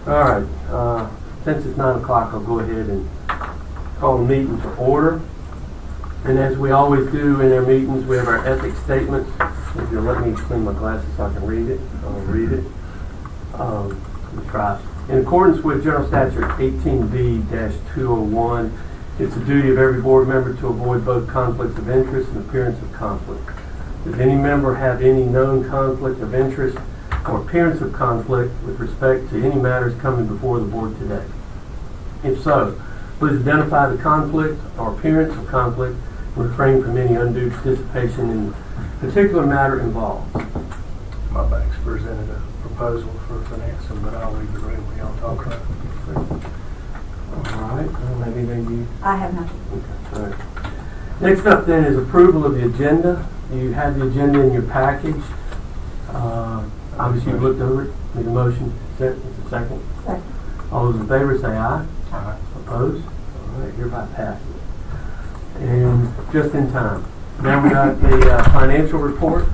All right. Since it's 9 o'clock, I'll go ahead and call the meeting to order. And as we always do in our meetings, we have our ethics statements. If you'll let me clean my glasses so I can read it, I'll read it. Let me try. In accordance with General Statute 18B-201, it's the duty of every board member to avoid both conflicts of interest and appearance of conflict. Does any member have any known conflict of interest or appearance of conflict with respect to any matters coming before the board today? If so, please identify the conflict or appearance of conflict and refrain from any undue participation in the particular matter involved. My bank's presented a proposal for financing, but I'll leave the room when y'all talk about it. All right. Well, maybe. I have nothing. Okay. All right. Next up then is approval of the agenda. You have the agenda in your package. Obviously you've looked over it. Need a motion? Second? Second. All those in favor say aye. Aye. Opposed? All right, hereby passes. And just in time. Now we got the financial report.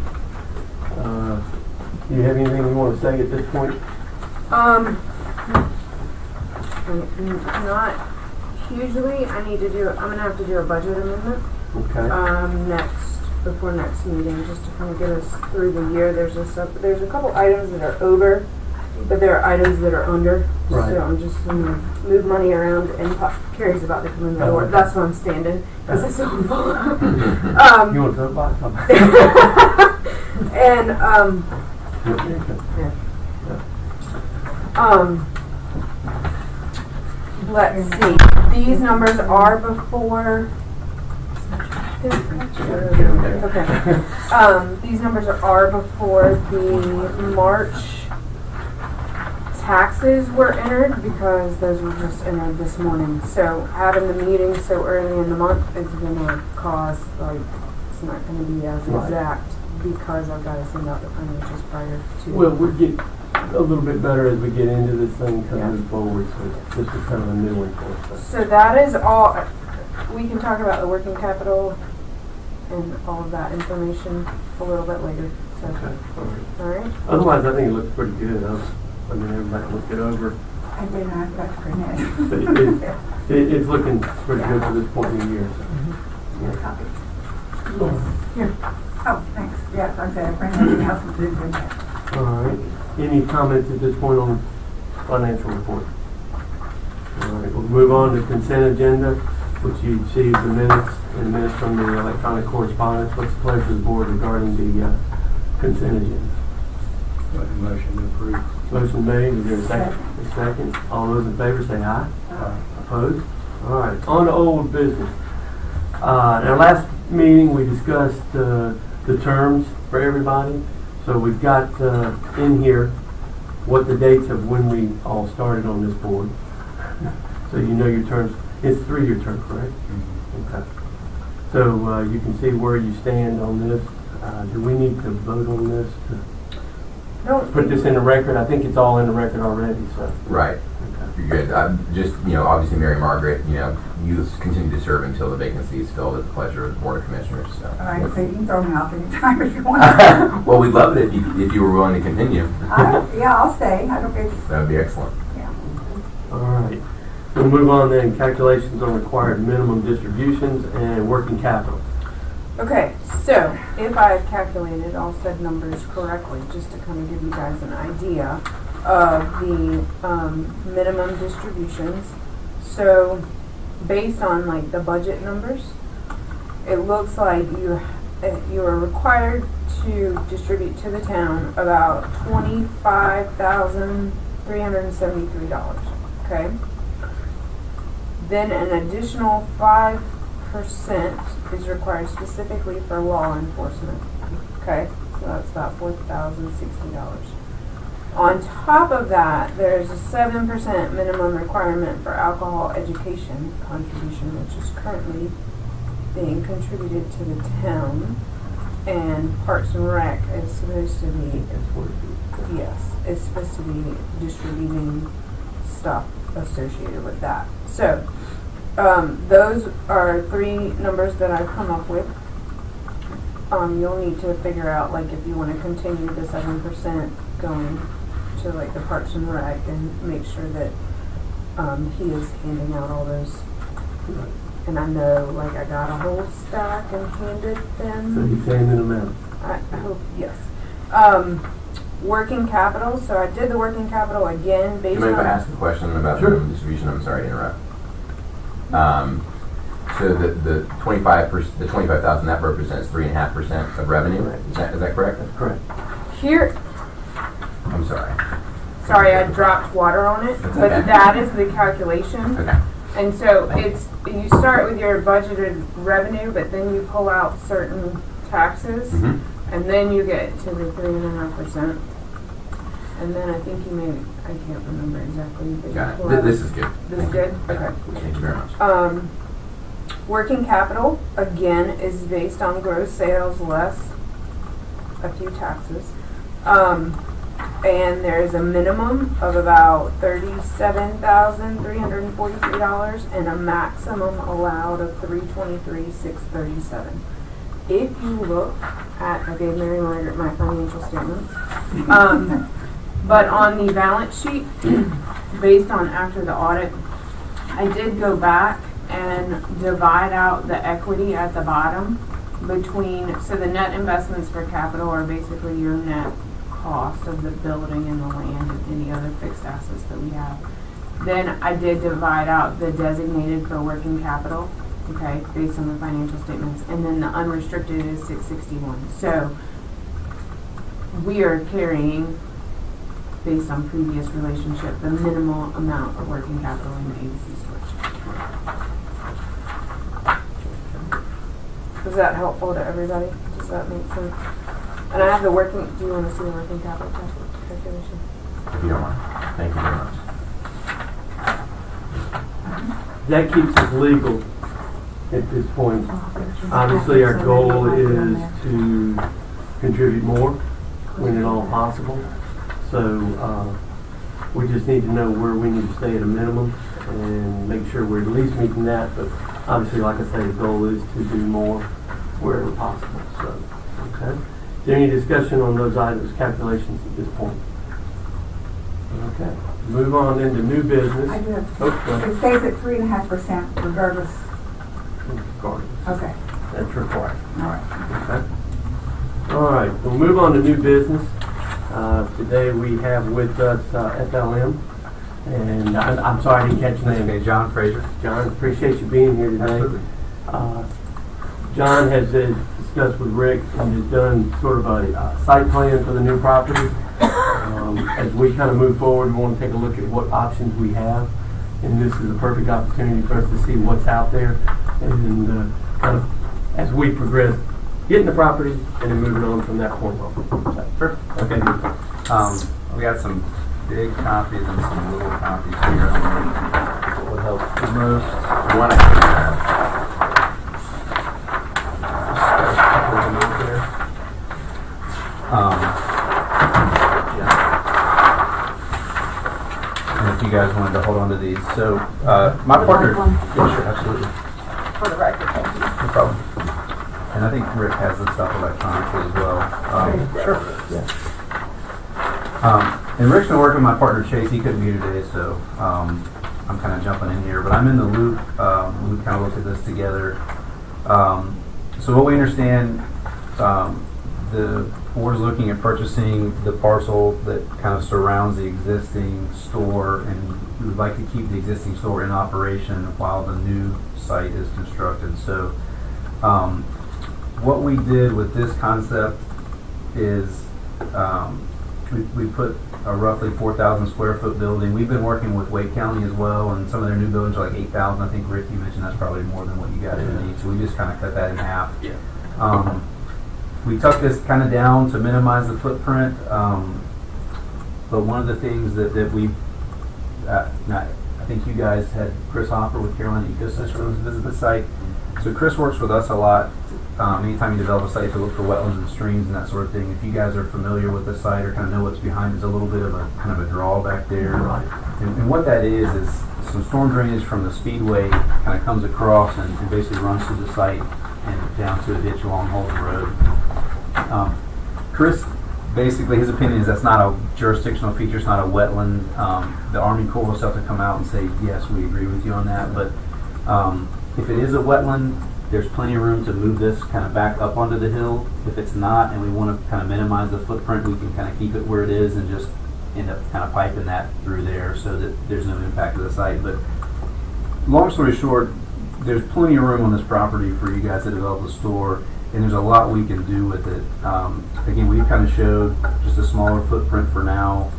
Do you have anything you want to say at this point? Not hugely. I'm gonna have to do a budget amendment. Okay. Before next meeting, just to kind of get us through the year. There's a couple items that are over, but there are items that are under. Right. So I'm just gonna move money around, and Carrie's about to come in the door. Okay. That's why I'm standing, because it's so full. You want to talk about something? And let's see. These numbers are before. Okay. These numbers are before the March taxes were entered, because those were just entered this morning. So having the meeting so early in the month is going to cause, it's not going to be as exact, because I've got to send out the financials prior to. Well, we'll get a little bit better as we get into this thing coming forward. So this is kind of a new one for us. So that is all. We can talk about the working capital and all of that information a little bit later. So, Okay. All right. Otherwise, I think it looks pretty good. Everybody looked it over. I did not got to print But it's looking pretty good for this point in the year. So. Your copy. Yes. Here. Oh, thanks. Yes, I said I printed anything else to do with that. All right. Any comments at this point on financial report? All right. We'll move on to consent agenda, which you see the minutes from the electronic correspondence. What's the pleasure of the board regarding the consent agenda? Make a motion to approve. Motion made. Is there a second? A second. All those in favor say aye. Aye. Opposed? All right. On to old business. In our last meeting, we discussed the terms for everybody. So we've got in here what the dates of when we all started on this board. So you know your terms. It's a 3-year term, correct? Mm-hmm. Okay. So you can see where you stand on this. Do we need to vote on this to put this in the record? I think it's all in the record already. So right. Okay. You're good. Just obviously, Mary Margaret, you continue to serve until the vacancy is filled at the pleasure of the Board of Commissioners. So. All right, so you can throw me off anytime if you want. Well, we'd love it if you were willing to continue. Yeah, I'll stay. I don't get. That would be excellent. Yeah. All right. We'll move on then. Calculations on required minimum distributions and working capital. Okay, so if I've calculated all said numbers correctly, just to kind of give you guys an idea of the minimum distributions. So based on the budget numbers, it looks like you are required to distribute to the town about $25,373. Okay. Then an additional 5% is required specifically for law enforcement. Okay, so that's about $4,060. On top of that, there's a 7% minimum requirement for alcohol education contribution, which is currently being contributed to the town. And Parks and Rec is supposed to be, is supposed to be distributing stuff associated with that. So, those are 3 numbers that I've come up with. You'll need to figure out if you want to continue the 7% going to like the Parks and Rec and make sure that he is handing out all those. And I know, like, I got a whole stack and handed So them. you're saying in amount? I hope, yes. Working capital, so I did the working capital again Do based you mind if I on, ask a question about the Sure. minimum distribution? I'm sorry to interrupt. So the 25,000, that represents 3.5% of revenue. Is that correct? That's correct. here, I'm sorry. sorry, I dropped water on it, That's but okay. that is the calculation. Okay. And so it's, you start with your budgeted revenue, but then you pull out certain taxes, Mm-hmm. and then you get to the 3.5%. And then I think you may, I can't remember exactly. But you Got pull it. out- This is good. This Thank is you. good? Okay. Thank you very much. Working capital, again, is based on gross sales less a few taxes. And there's a minimum of about $37,343 and a maximum allowed of $323,637. If you look at, I gave Mary Margaret my financial statements, but on the balance sheet, based on after the audit, I did go back and divide out the equity at the bottom between, so the net investments for capital are basically your net cost of the building and the land and any other fixed assets that we have. Then I did divide out the designated for working capital, okay, based on the financial statements, and then the unrestricted is 661. So we are carrying, based on previous relationship, the minimal amount of working capital in the ABC storage. Is that helpful to everybody? Does that make sense? And I have the working, do you want to see the working capital calculation? If you don't mind. Thank you very much. That keeps us legal at this point. Obviously, our goal is to contribute more when at all possible. So we just need to know where we need to stay at a minimum and make sure we're at least meeting that. But obviously, like I say, the goal is to do more wherever possible. So, okay. Is there any discussion on those items, calculations at this point? Okay. Move on into new business. I do have, Oh, go ahead. it stays at 3.5% regardless. Regardless. Okay, That's required. all right. Okay. All right, we'll move on to new business. Today we have with us FLM, and I'm sorry I didn't catch your name. Okay, John Fraser. John, appreciate you being here today. Absolutely. John has discussed with Rick and has done sort of a site plan for the new property. As we kind of move forward, we want to take a look at what options we have, and this is a perfect opportunity for us to see what's out there, and kind of as we progress, getting the property and then moving on from that point on. Sure. Okay. We got some big copies and some little copies here. I don't know what would help the most. One, And if you guys wanted to hold on to these. So, my partner. Yeah, sure, absolutely. For the record, thank you. No problem. And I think Rick has the stuff electronically as well. Sure. Yeah. And Rick's been working with my partner Chase. He couldn't be here today, so I'm kind of jumping in here. But I'm in the loop. We kind of looked at this together. So what we understand, the board is looking at purchasing the parcel that kind of surrounds the existing store, and we would like to keep the existing store in operation while the new site is constructed. So what we did with this concept is we put a roughly 4,000 square foot building. We've been working with Wake County as well, and some of their new buildings are like 8,000. I think Rick, you mentioned that's probably more than what you guys would need. So we just kind of cut that in half. Yeah. We took this kind of down to minimize the footprint, but one of the things that we, I think you guys had Chris Hopper with Carolina Ecosystems visit the site. So Chris works with us a lot. Anytime you develop a site to look for wetlands and streams and that sort of thing, if you guys are familiar with the site or kind of know what's behind, there's a little bit of a kind of a draw back there. Right. And what that is some storm drainage from the speedway kind of comes across and basically runs through the site and down to a ditch along Holden Road. Chris basically, his opinion is that's not a jurisdictional feature, it's not a wetland. The Army Corps will still have to come out and say, yes, we agree with you on that, but if it is a wetland, there's plenty of room to move this kind of back up onto the hill. If it's not, and we want to kind of minimize the footprint, we can kind of keep it where it is and just end up kind of piping that through there so that there's no impact to the site. But long story short, there's plenty of room on this property for you guys to develop a store, and there's a lot we can do with it. Again, we kind of showed just a smaller footprint for now,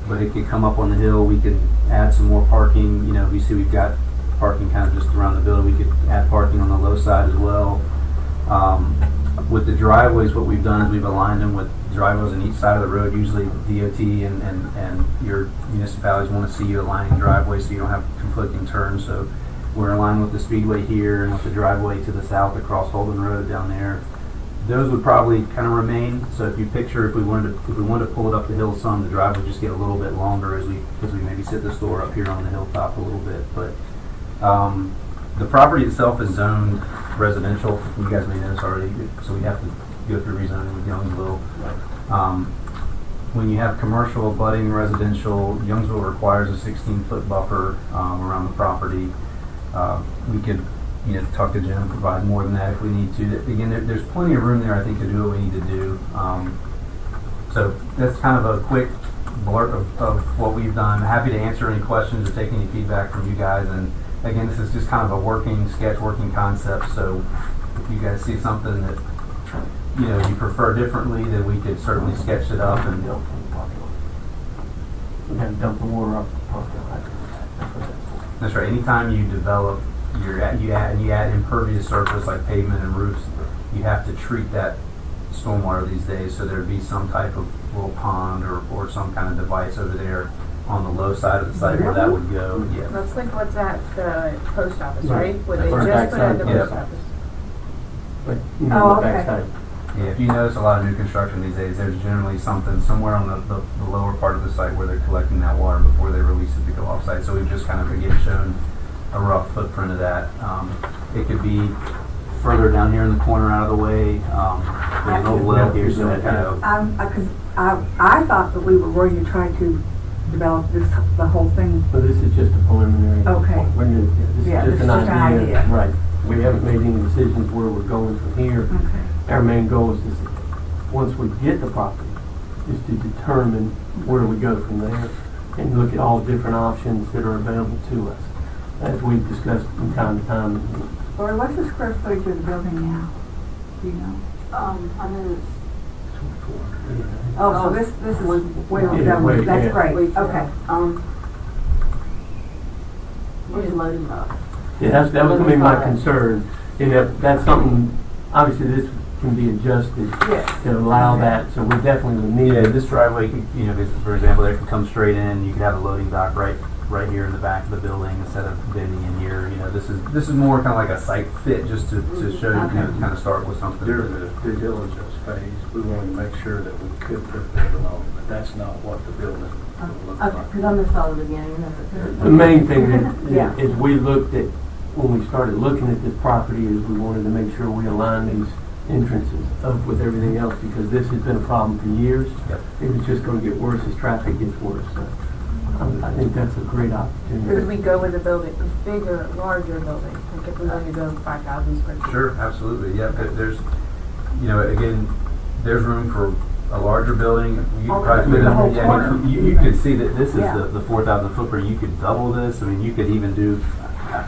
but it could come up on the hill. We could add some more parking. You know, we see we've got parking kind of just around the building. We could add parking on the low side as well. With the driveways, what we've done is we've aligned them with driveways on each side of the road. Usually DOT and your municipalities want to see you aligning driveways so you don't have conflicting turns. So we're aligned with the speedway here and with the driveway to the south across Holden Road down there. Those would probably kind of remain. So if you picture if we wanted to pull it up the hill some, the drive would just get a little bit longer as we maybe sit the store up here on the hilltop a little bit. But the property itself is zoned residential. You guys may know this already, so we have to go through rezoning with Youngsville. When you have commercial abutting residential, Youngsville requires a 16-foot buffer around the property. We could, talk to Jim, provide more than that if we need to. Again, there's plenty of room there, I think, to do what we need to do. So that's kind of a quick blurt of what we've done. Happy to answer any questions or take any feedback from you guys. And again, this is just kind of a working concept. So if you guys see something that you prefer differently, then we could certainly sketch it up and. We gotta dump the water off the parking lot. That's right. Anytime you develop, you add impervious surface like pavement and roofs, you have to treat that stormwater these days. So there'd be some type of little pond or some kind of device over there on the low side of the site where that would go. Yeah. That's like what's at the post office, Right. right? Where they Or just put it at the backside, post yeah. office. But, Oh, the okay. backside. Yeah, if you notice a lot of new construction these days, there's generally something somewhere on the lower part of the site where they're collecting that water before they release it to go off site. So we've just kind of again shown a rough footprint of that. It could be further down here in the corner out of the way. There's an old well here, so that kind of. Because I thought that we were going to try to develop the whole thing. So this is just a preliminary. Okay. This Yeah, is just an idea. idea. Right. We haven't made any decisions where we're going from here. Okay. Our main goal is once we get the property, is to determine where we go from there and look at all different options that are available to us, as we've discussed from time to time. Lori, what's the square footage of the building now? Do you know? I know Oh, so this is way over Yeah, down. way- That's yeah. great. it's, Okay. Where's loading up? Yeah, that was gonna be my concern. And that's something, obviously this can be adjusted Yes. to allow that, so we definitely would need Yeah, it. this driveway, for example, there could come straight in. You could have a loading dock right here in the back of the building instead of bending in here. This is more kind of like a site fit, just to show you, kind of start with something. During the due diligence phase, we wanted to make sure that we could put a building on it, but that's not what the building will look Okay, like. because I missed all the beginning. That's okay. The main thing Yeah. is we looked at, when we started looking at this property, is we wanted to make sure we align these entrances up with everything else, because this has been a problem for years. Yep. It was just gonna get worse as traffic gets worse, so I think that's a great Could opportunity. we go with a building, a bigger, larger building? Like if we wanted to go 5,000 square feet? Sure, absolutely. Yeah, there's, again, there's room for a larger building. You could probably fit The whole in, yeah, corner. you could see that this is Yeah. the 4,000 footprint. You could double this. I mean, you could even do.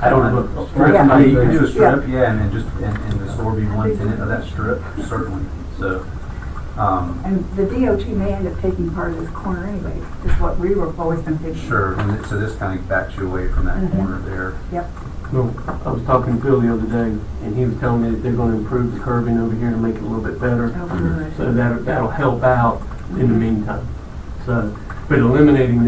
I don't know. Strip Yeah. You can do a strip, Yeah. yeah, and then just and the store be one tenant of that strip, certainly. So. And the DOT may end up taking part of this corner anyway, is what we were always been thinking. Sure, and so this kind of backs you away from that Mhm. corner there. Yep. No, I was talking to Phil the other day, and he was telling me that they're gonna improve the curbing over here to make it a little bit better. Oh, good. So that'll help out in the meantime. So, but eliminating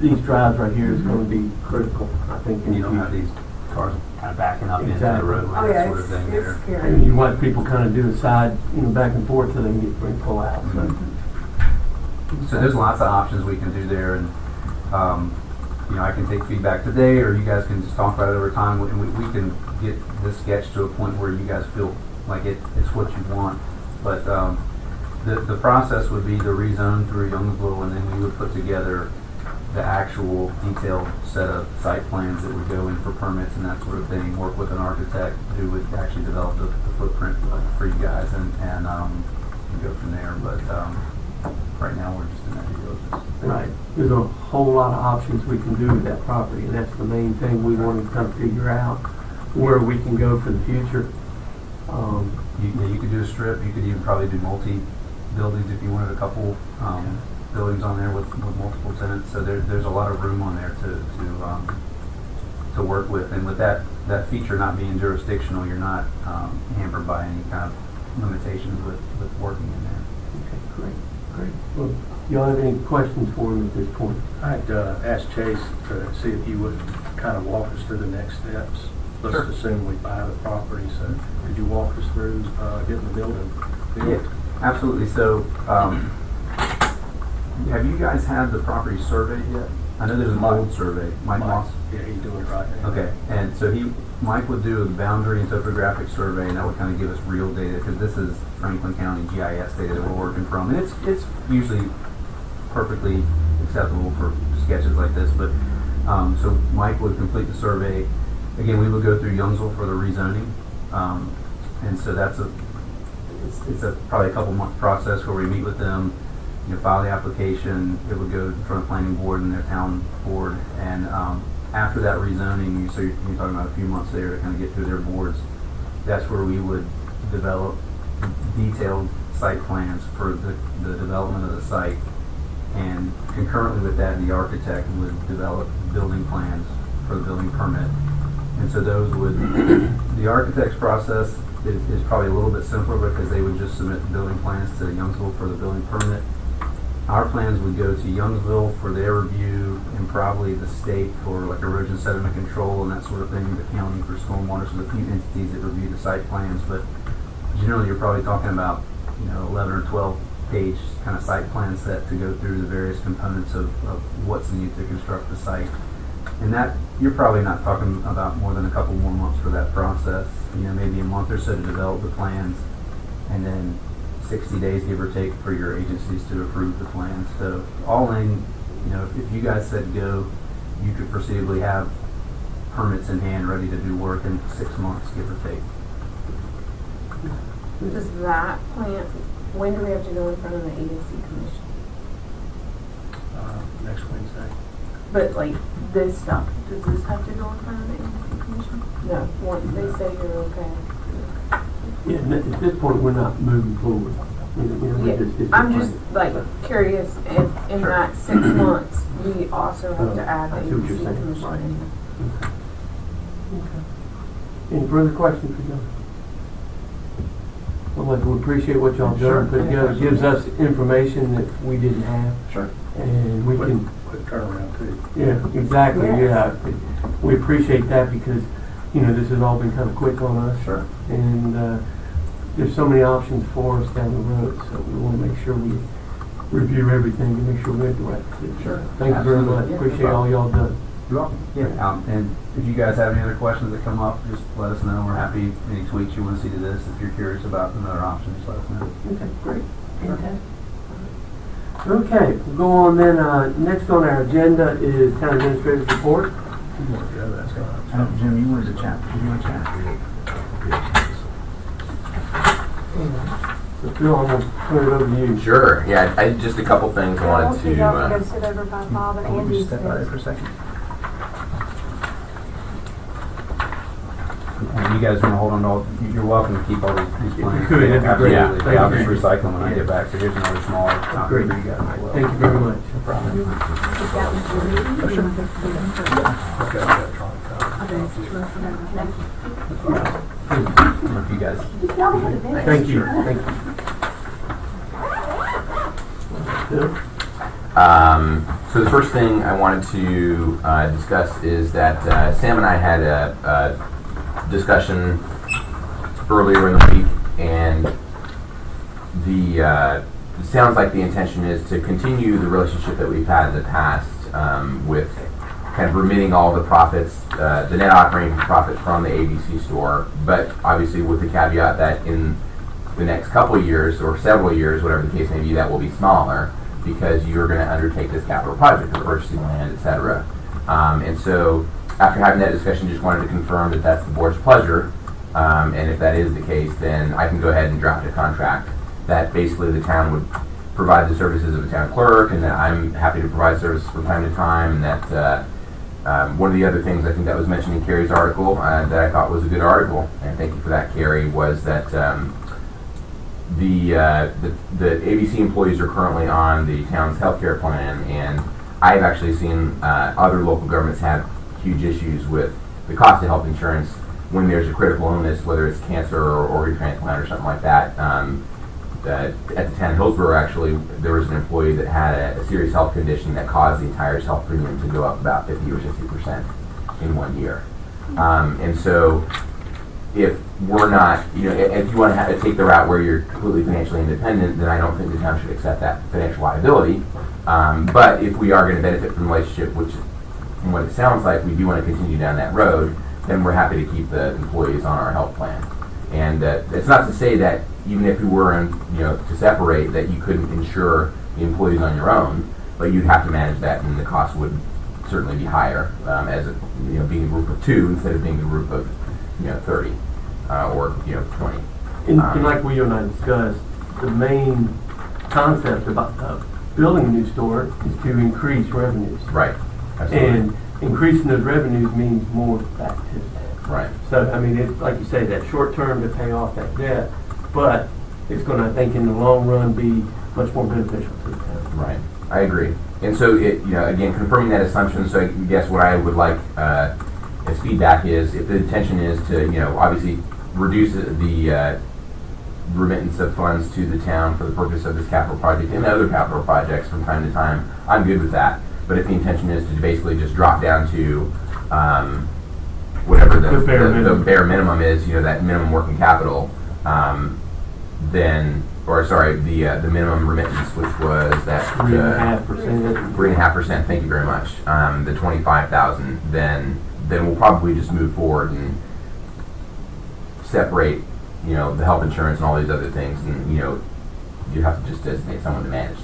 these drives right here is gonna be critical, I think. in And you the don't have future. these cars kind of backing up into the Exactly. roadway, Oh, that yeah, sort of thing there. it's scary. And you want people kind of do a side, back and forth so they can get free pull out. So. So there's lots of options we can do there, and I can take feedback today, or you guys can just talk about it over time, and we can get this sketch to a point where you guys feel like it's what you want. But the process would be to rezone through Youngsville, and then we would put together the actual detailed set of site plans that would go in for permits and that sort of thing, work with an architect who would actually develop the footprint for you guys and go from there. But right now, we're just in that due diligence. Right. There's a whole lot of options we can do with that property, and that's the main thing we want to kind of figure out where we can go for the future. You could do a strip. You could even probably do multi-buildings if you wanted a couple buildings on there with multiple tenants. So there's a lot of room on there to work with. And with that feature not being jurisdictional, you're not hampered by any kind of limitations with working in there. Okay, great. Well, y'all have any questions for me at this point? I'd ask Chase to see if you would kind of walk us through the next steps. Let's Sure. assume we buy the property, so could you walk us through getting the building built? Yeah, absolutely. So, have you guys had the property surveyed yet? I know there's an old survey. Mike Moss? Yeah, he's doing it right now. Okay, and so Mike would do a boundary and topographic survey, and that would kind of give us real data, because this is Franklin County GIS data that we're working from, and it's usually perfectly acceptable for sketches like this, but, so Mike would complete the survey. Again, we would go through Youngsville for the rezoning, and so it's probably a couple month process where we meet with them, file the application. It would go in front of planning board and their town board, and after that rezoning, so you're talking about a few months there to kind of get through their boards. That's where we would develop detailed site plans for the development of the site, and concurrently with that, the architect would develop building plans for the building permit. And so those would, the architect's process is probably a little bit simpler, because they would just submit the building plans to Youngsville for the building permit. Our plans would go to Youngsville for their review, and probably the state for like erosion sediment control and that sort of thing, the county for stormwater, so the few entities that review the site plans. But generally, you're probably talking about 11 or 12 page kind of site plan set to go through the various components of what's needed to construct the site. And that, you're probably not talking about more than a couple more months for that process. Maybe a month or so to develop the plans, and then 60 days, give or take, for your agencies to approve the plans. So all in, if you guys said go, you could foreseeably have permits in hand ready to do work in 6 months, give or take. Does that plan, when do we have to go in front of the agency commission? Next Wednesday. But like this stuff, does this have to go in front of the agency commission? No, once they say you're okay. Yeah, and at this point, we're not moving forward. Yeah, I'm just like curious if in that 6 months, we also have to add the I see what you're agency saying. commission Right. in. Okay. Any further questions for y'all? Well, we appreciate what y'all Sure. done put together. It gives us information that we didn't have. Sure. And we can, Quick turnaround too. yeah, exactly, Yes. yeah. We appreciate that, because, this has all been kind of quick on us. Sure. And there's so many options for us down the road, so we want to make sure we review everything to make sure we make the right decision. Sure. Thank you very Absolutely. much. Yeah, Appreciate no all problem. y'all done. You're welcome. Yeah. And if you guys have any other questions that come up, just let us know. We're happy. Any tweaks you want to see to this, if you're curious about another option, just let us know. Okay, great. Fantastic. Okay, we'll go on then. Next on our agenda is town administrator's report. Jim, you wanted to chat. Did you want to chat? So Phil, I'm going to turn it over to you. Sure. Yeah, I just a couple things I wanted to. Y'all go sit over by Bob and Can you Andy's step out there desk. for a second? And you guys want to hold on to all, you're welcome to keep all these plans. Could, that'd be great. Absolutely. Thank Yeah, I'll you. just recycle them when I get back. So here's another smaller copy Great. for you guys as well. Thank you very much. No problem. Is that what you're reading? Oh, sure. Okay, If you guys. Y'all have a minute. Thank you. Thank you. Phil? So the first thing I wanted to discuss is that Sam and I had a discussion earlier in the week, and it sounds like the intention is to continue the relationship that we've had in the past with kind of remitting all the profits, the net operating profit from the ABC store, but obviously with the caveat that in the next couple of years or several years, whatever the case may be, that will be smaller because you're going to undertake this capital project of purchasing land, etc. And so after having that discussion, just wanted to confirm that that's the board's pleasure. And if that is the case, then I can go ahead and draft a contract that basically the town would provide the services of a town clerk, and that I'm happy to provide services from time to time, and that one of the other things I think that was mentioned in Carrie's article that I thought was a good article, and thank you for that, Carrie, was that the ABC employees are currently on the town's healthcare plan, and I've actually seen other local governments have huge issues with the cost of health insurance when there's a critical illness, whether it's cancer or organ transplant or something like that. At the town of Hillsborough, actually, there was an employee that had a serious health condition that caused the entire health premium to go up about 50 or 60% in 1 year. And so, if we're not, if you want to take the route where you're completely financially independent, then I don't think the town should accept that financial liability. But if we are going to benefit from the relationship, which, from what it sounds like, we do want to continue down that road, then we're happy to keep the employees on our health plan. And it's not to say that even if you were, to separate, that you couldn't insure the employees on your own, but you'd have to manage that, and the cost would certainly be higher as being a group of 2 instead of being a group of 30 or 20. And like we and I discussed, the main concept about building a new store is to increase revenues. Right. Absolutely. And increasing those revenues means more back to the town. Right. So, I mean, it's like you say, that short term to pay off that debt, but it's going to, I think, in the long run, be much more beneficial to the town. Right. I agree. And so, again, confirming that assumption, so I guess what I would like as feedback is, if the intention is to, obviously reduce the remittance of funds to the town for the purpose of this capital project and other capital projects from time to time, I'm good with that. But if the intention is to basically just drop down to whatever the bare minimum is, that minimum working capital, then, the minimum remittance, which was that 3.5%. 3.5%. Thank you very much. The 25,000. Then we'll probably just move forward and separate, the health insurance and all these other things, and you have to just designate someone to manage,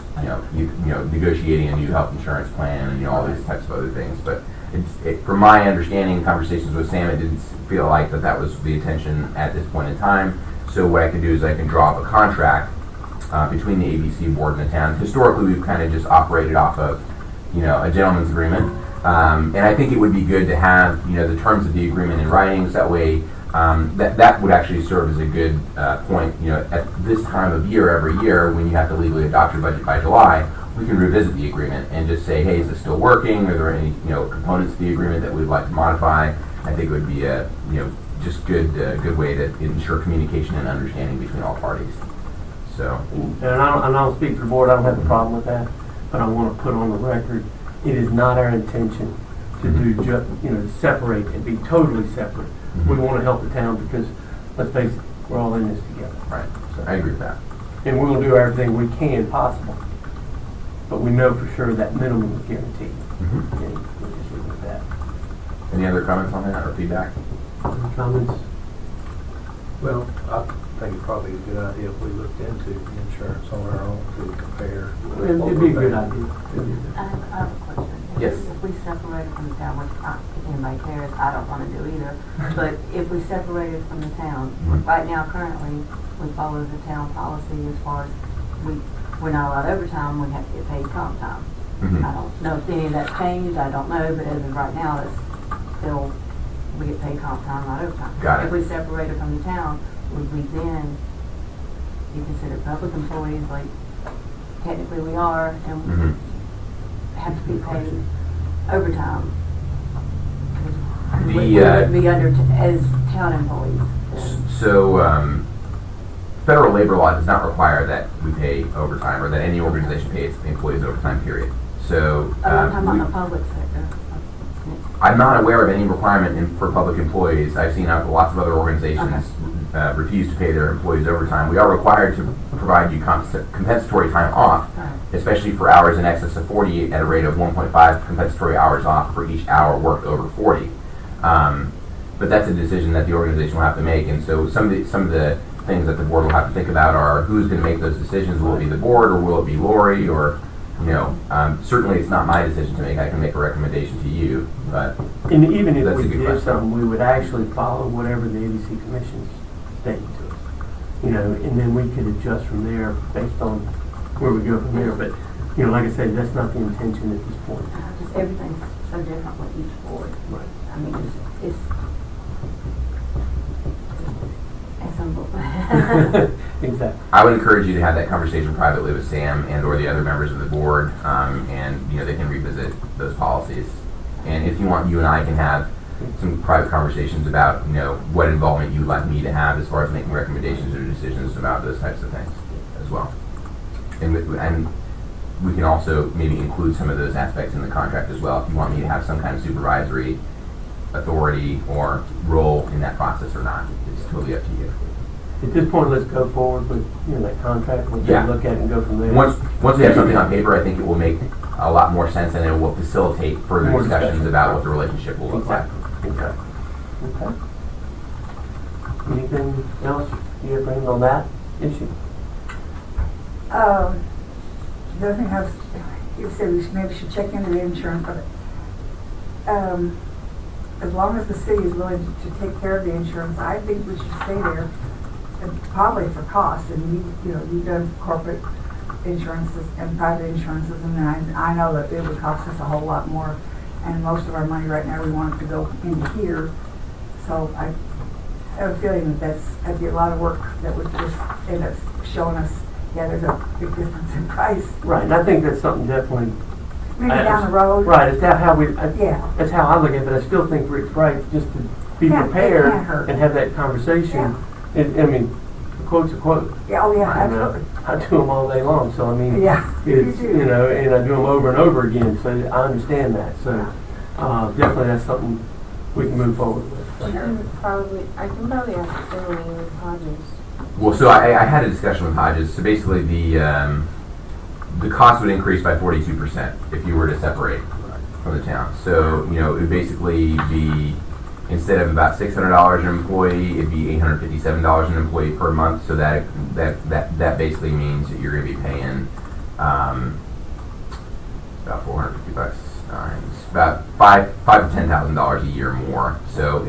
negotiating a new health insurance plan and all these types of other things. But from my understanding, conversations with Sam, it didn't feel like that was the intention at this point in time. So what I can do is I can draw up a contract between the ABC board and the town. Historically, we've kind of just operated off of, a gentleman's agreement, and I think it would be good to have, the terms of the agreement in writing. So that way, that would actually serve as a good point. At this time of year, every year, when you have to legally adopt your budget by July, we can revisit the agreement and just say, hey, is this still working? Are there any, components to the agreement that we'd like to modify? I think it would be a, just good way to ensure communication and understanding between all parties. So. And I don't speak for the board. I don't have a problem with that, but I want to put on the record, it is not our intention to do separate and be totally separate. We want to help the town because, let's face it, we're all in this together. Right. So I agree with that. And we'll do everything we can possible. But we know for sure that minimum is guaranteed. Mm-hmm. Okay, we'll just leave it at that. Any other comments on that or feedback? Any comments? Well, I think it'd probably be a good idea if we looked into insurance on our own to compare. It'd be a good idea. I have a question. Yes. If we separate from the town, which if anybody cares, I don't want to do either, but if we separated from the town, right now currently, we follow the town policy as far as we're not allowed overtime, we have to get paid comp time. Mm-hmm. I don't know if any of that's changed, I don't know, but as of right now, it's still, we get paid comp time, not overtime. Got it. If we separated from the town, would we then be considered public employees, like technically we are, and have to be paid overtime? We would be under as town employees. So, federal labor law does not require that we pay overtime or that any organization pays employees overtime, period. So, I'm talking about the public sector. I'm not aware of any requirement for public employees. I've seen lots of other organizations refuse to pay their employees overtime. We are required to provide you compensatory time off, especially for hours in excess of 40 at a rate of 1.5 compensatory hours off for each hour worked over 40. But that's a decision that the organization will have to make. And so some of the things that the board will have to think about are who's going to make those decisions. Will it be the board, or will it be Lori, or certainly it's not my decision to make. I can make a recommendation to you, but And even if That's a we good did question. something, we would actually follow whatever the ABC Commission's stating to us. And then we could adjust from there based on where we go from there. But, like I said, that's not the intention at this point. Just everything's so different with each board. Right. I mean, it's unbelievable. Exactly. I would encourage you to have that conversation privately with Sam and or the other members of the board, and they can revisit those policies. And if you want, you and I can have some private conversations about what involvement you'd like me to have as far as making recommendations or decisions about those types of things as well. And we can also maybe include some of those aspects in the contract as well if you want me to have some kind of supervisory authority or role in that process or not. It's totally up to you. At this point, let's go forward with, that contract. We'll Yeah. look at it and go from there. Once we have something on paper, I think it will make a lot more sense, and it will facilitate further More discussions discussion. about what the relationship will look like. Exactly. Okay. Anything else you have bring on that issue? The other thing I was, you said we maybe should check into the insurance, but as long as the city is willing to take care of the insurance, I think we should stay there, and probably for cost. And you've done corporate insurances and private insurances, and I know that it would cost us a whole lot more. And most of our money right now, we want it to go into here. So I have a feeling that'd be a lot of work that would just end up showing us, there's a big difference in price. Right, and I think that's something definitely. Maybe down the road. Right, it's how Yeah. that's how I look at it, but I still think Rick's right, just to be Yeah, it prepared can't hurt. and have that conversation. I mean, a quote's a quote. Yeah, oh yeah, And, absolutely. I do them all day long, so I mean, Yeah, it's, you do. and I do them over and over again, so I understand that. So definitely that's something we can move forward with. I can probably ask Emily with Hodges. Well, so I had a discussion with Hodges. So basically, the cost would increase by 42% if you were to separate from the town. So it would basically be, instead of about $600 an employee, it'd be $857 an employee per month. So that basically means that you're going to be paying about $450 times about $5,000 to $10,000 a year more. So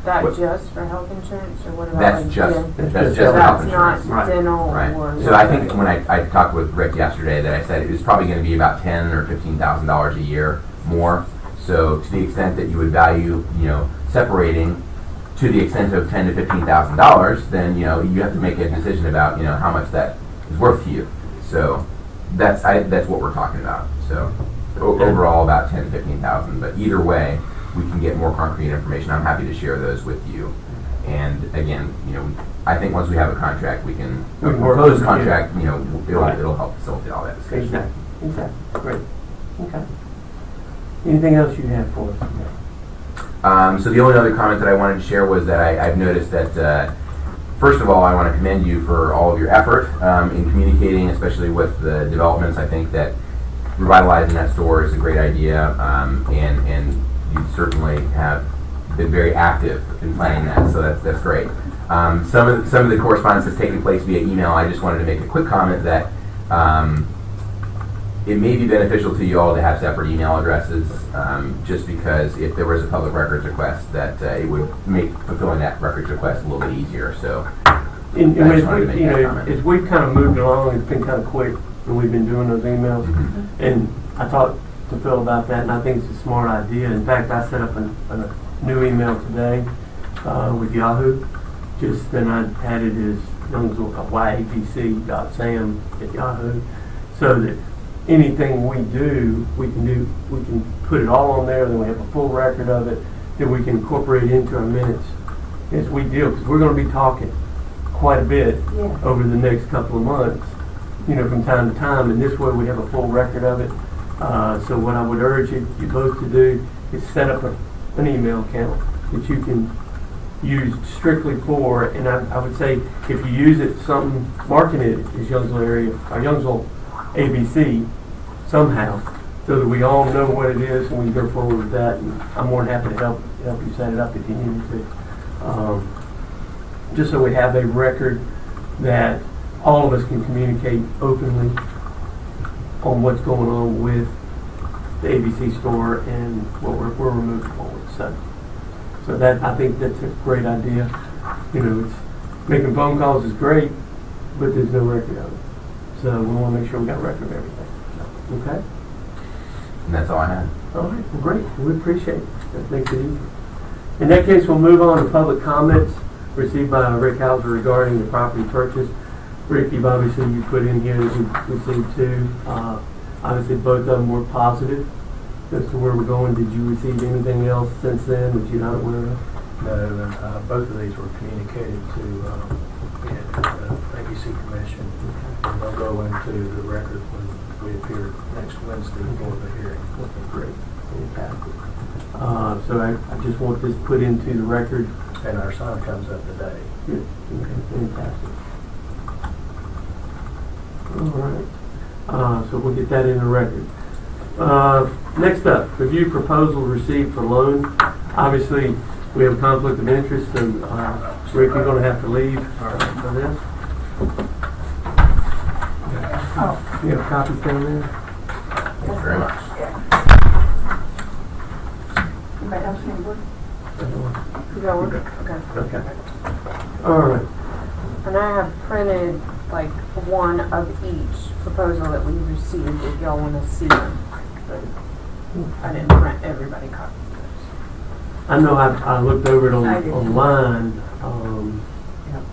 That what- just for health insurance, or what about that's like just dental? that's just for health That's insurance. not Right. dental Right. or. So I think when I talked with Rick yesterday, that I said it was probably going to be about $10,000 or $15,000 a year more. So to the extent that you would value, separating to the extent of $10,000 to $15,000, then you have to make a decision about how much that is worth to you. So that's what we're talking about. So overall about 10,000 to 15,000. But either way, we can get more concrete information. I'm happy to share those with you. And again, I think once we have a contract, we can We can work propose with it. contract. Right. It'll help facilitate all that discussion. Exactly. Great. Okay. Anything else you have for us? So the only other comment that I wanted to share was that I've noticed that, first of all, I want to commend you for all of your effort in communicating, especially with the developments. I think that revitalizing that store is a great idea, and you certainly have been very active in planning that, so that's great. Some of the correspondence has taken place via email. I just wanted to make a quick comment that it may be beneficial to you all to have separate email addresses, just because if there was a public records request, that it would make fulfilling that records request a little bit easier. So And I just wanted to make that comment. as we've kind of moved along, it's been kind of quick, and we've been doing those emails. Mm-hmm. And I talked to Phil about that, and I think it's a smart idea. In fact, I set up a new email today with Yahoo. Then I had it as yabc.sam@yahoo, so that anything we do, we can put it all on there. Then we have a full record of it that we can incorporate into our minutes as we deal, because we're going to be talking quite a bit Yeah. over the next couple of months, from time to time, and this way we have a full record of it. So what I would urge you both to do is set up an email account that you can use strictly for, and I would say if you use it, marking it as Youngsville area, or Youngsville ABC somehow, so that we all know what it is and we can go forward with that. And I'm more than happy to help you set it up if you need me to. just so we have a record that all of us can communicate openly on what's going on with the ABC store and what we're moving forward. So that, I think that's a great idea. You know, it's, making phone calls is great, but there's no record of it. So we want to make sure we got a record of everything. Okay? And that's all I had. All right, well, great. We appreciate it. That makes it easy. In that case, we'll move on to public comments received by Rick Hauser regarding the property purchase. Rick, you've obviously you put in here that we've received two. Obviously, both of them were positive as to where we're going. Did you receive anything else since then that you're not aware of? No, and both of these were communicated to the ABC Commission, and they'll go into the record when we appear next Wednesday for the hearing. Okay, great. Fantastic. So I just want this put into the record. And our sign comes up today. Good. Okay, fantastic. All right. So we'll get that in the record. Next up, review proposal received for loan. Obviously, we have a conflict of interest, so Rick, you're going to have to leave for this. Oh, You have copies down there? Thank you very much. anybody else need one? You going? Okay. Okay. All right. And I have printed like one of each proposal that we received if y'all want to see them. But I didn't print everybody copies. I know I looked over it I did. online. Yep.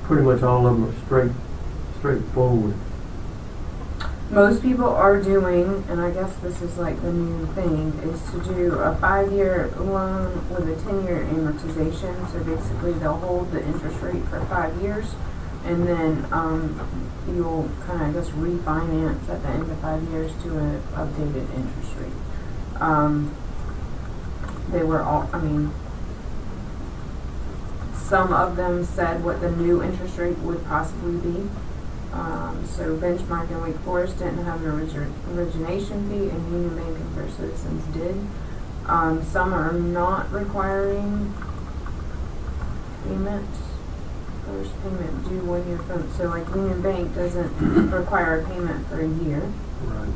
Pretty much all of them are straightforward. Most people are doing, and I guess this is like the new thing, is to do a 5-year loan with a 10-year amortization. So basically they'll hold the interest rate for 5 years, and then you'll kind of, I guess, refinance at the end of 5 years to an updated interest rate. They were all, I mean, some of them said what the new interest rate would possibly be. So Benchmark and Wake Forest didn't have an origination fee, and Union Bank and First Citizens did. Some are not requiring payment. First payment due 1 year from, so like Union Bank doesn't require a payment for a year. Right.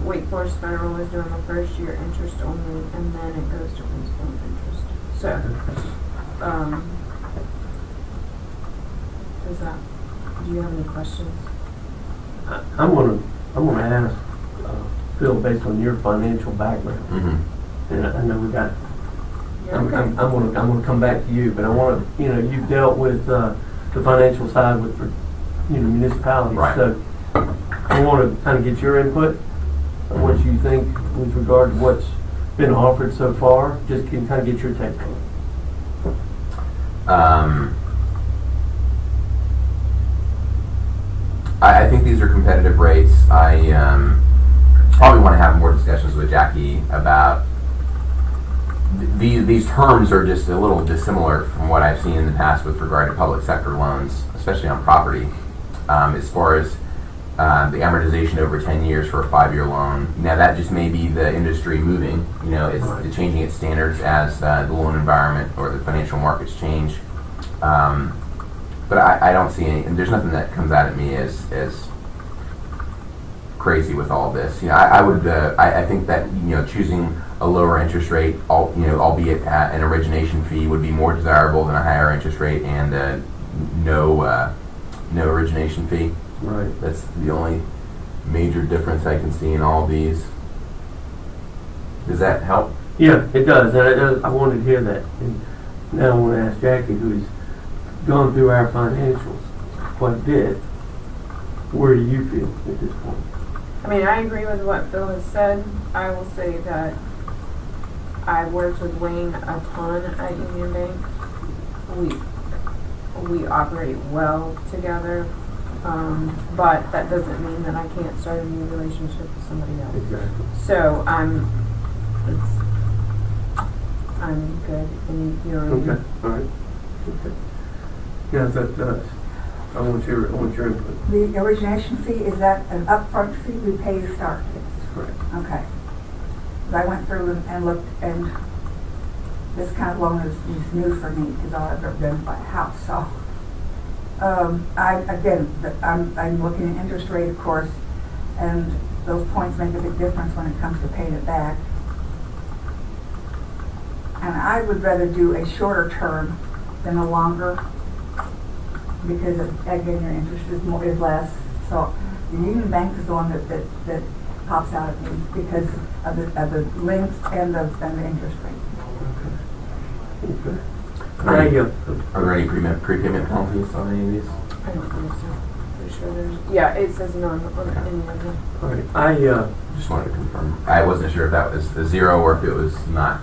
Wake Forest Federal is doing the first year interest only, and then it goes to principal and interest. So, does that, do you have any questions? I'm gonna ask Phil, based on your financial background, Mm-hmm. and I know we got. You're okay. I'm gonna come back to you, but I want to, you've dealt with the financial side with municipalities, Right. so I want to kind of get your input on what you think with regard to what's been offered so far. Just can kind of get your take on it. I think these are competitive rates. I probably want to have more discussions with Jackie about these terms are just a little dissimilar from what I've seen in the past with regard to public sector loans, especially on property. As far as the amortization over 10 years for a 5-year loan. Now that just may be the industry moving, it's changing its standards as the loan environment or the financial markets change. But I don't see any, and there's nothing that comes out at me as crazy with all this. I think that choosing a lower interest rate, albeit at an origination fee, would be more desirable than a higher interest rate and no origination fee. Right. That's the only major difference I can see in all these. Does that help? Yeah, it does. And I wanted to hear that. And now I want to ask Jackie, who's gone through our financials quite a bit. Where do you feel at this point? I mean, I agree with what Phil has said. I will say that I worked with Wayne a ton at Union Bank. We operate well together, but that doesn't mean that I can't start a new relationship with somebody else. Exactly. So I'm good, and Okay. All right. Okay. Yeah, that does. I want your input. The origination fee, is that an upfront fee we pay to start? Correct. Okay. I went through and looked, and this kind of loan is new for me, because all I've ever done is buy a house, so. I'm looking at interest rate, of course, and those points make a big difference when it comes to paying it back. And I would rather do a shorter term than a longer, because again, your interest is less. So the Union Bank is the one that pops out at me because of the length and the interest rate. Okay. Are there any prepayment penalties on any of these? I don't think so. Pretty sure there's, yeah, it says none on any of them. All right, Just wanted to confirm. I wasn't sure if that was a zero or if it was not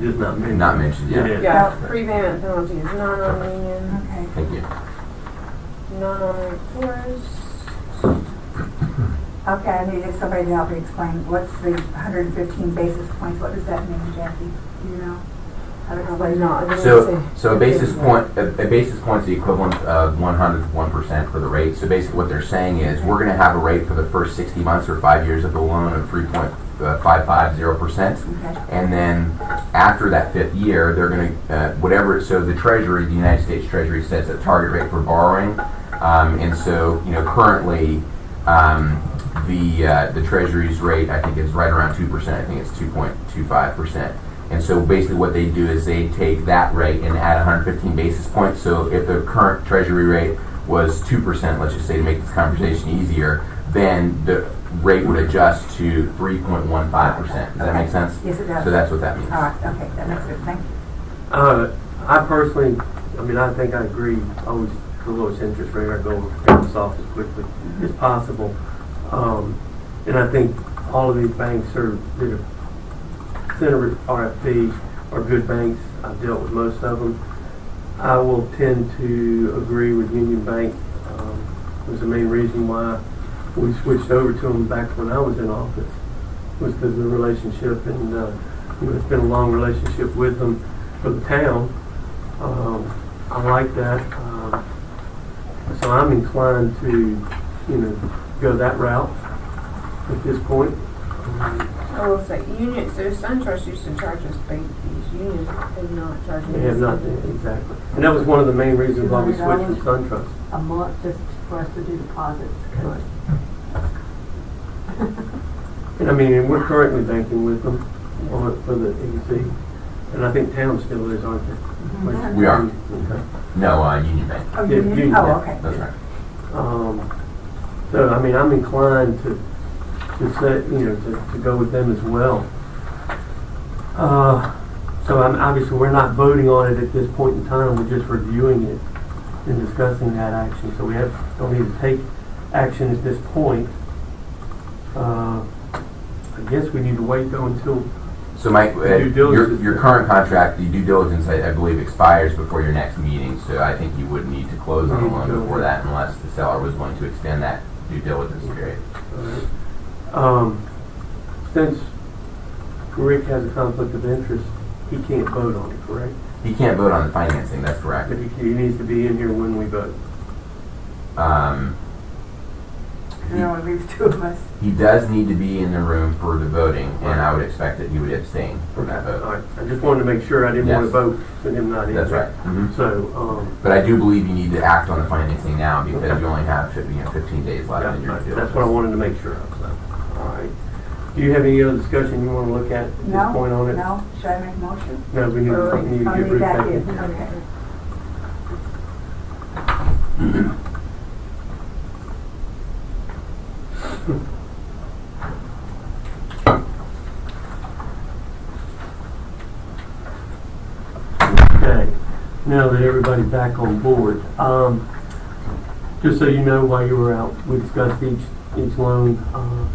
just not mentioned. not mentioned yet. Yeah. Yeah, prepayment penalty is none on Union, Okay. Thank you. none on Forest. Okay, I needed somebody to help me explain what's the 115 basis points. What does that mean, Jackie? Do you know? How to explain not. that? So a basis point is the equivalent of 101% for the rate. So basically what they're saying is we're going to have a rate for the first 60 months or 5 years of the loan of 3.550%. Okay. And then after that 5th year, they're going to, so the Treasury, the United States Treasury sets a target rate for borrowing. And so, currently, the Treasury's rate, I think, is right around 2%. I think it's 2.25%. And so basically what they do is they take that rate and add 115 basis points. So if the current Treasury rate was 2%, let's just say to make this conversation easier, then the rate would adjust to 3.15%. Does that make sense? Yes, it does. So that's what that means. All right, okay, that makes it. Thank you. I personally, I think I agree, always the lowest interest rate, our goal is to pay this off as quickly as possible. And I think all of these banks that have sent a RFP are good banks. I've dealt with most of them. I will tend to agree with Union Bank. It was the main reason why we switched over to them back when I was in office, was because of the relationship, and it's been a long relationship with them for the town. I like that. So I'm inclined to, go that route at this point. I will say, Union, so SunTrust used to charge us bank fees. Union did not charge us. They have not, exactly. And that was one of the main reasons why we switched to SunTrust. A month just for us to do deposits. Right. And we're currently banking with them for the AC. And I think town still is, aren't they? Mhm. We are. Okay. No, Union Bank. Oh, Yeah, Union? Union, Oh, yeah. okay. That's right. So, I'm inclined to say, to go with them as well. So obviously we're not voting on it at this point in time, we're just reviewing it and discussing that action. So we don't need to take action at this point. I guess we need to wait though until, So Mike, Due diligence. your current contract, the due diligence, I believe, expires before your next meeting. So I think you would need to close on the loan before that unless the seller was willing to extend that due diligence period. since Rick has a conflict of interest, he can't vote on it, correct? He can't vote on the financing, that's correct. But he needs to be in here when we vote. There only leaves two of us. He does need to be in the room for the voting, and I would expect that he would abstain from that All vote. right, I just wanted to make sure I didn't want to Yes. vote with him not in. That's there. right. Mhm. So, But I do believe you need to act on the financing now because you only have 15 days left in your due diligence. that's what I wanted to make sure of, so, all right. Do you have any other discussion you want to look at this point on it? No? Should I make a motion? No, we need to I'll get leave Rick that back in, in. okay. Okay, now that everybody's back on board, just so you know, while you were out, we discussed each loan.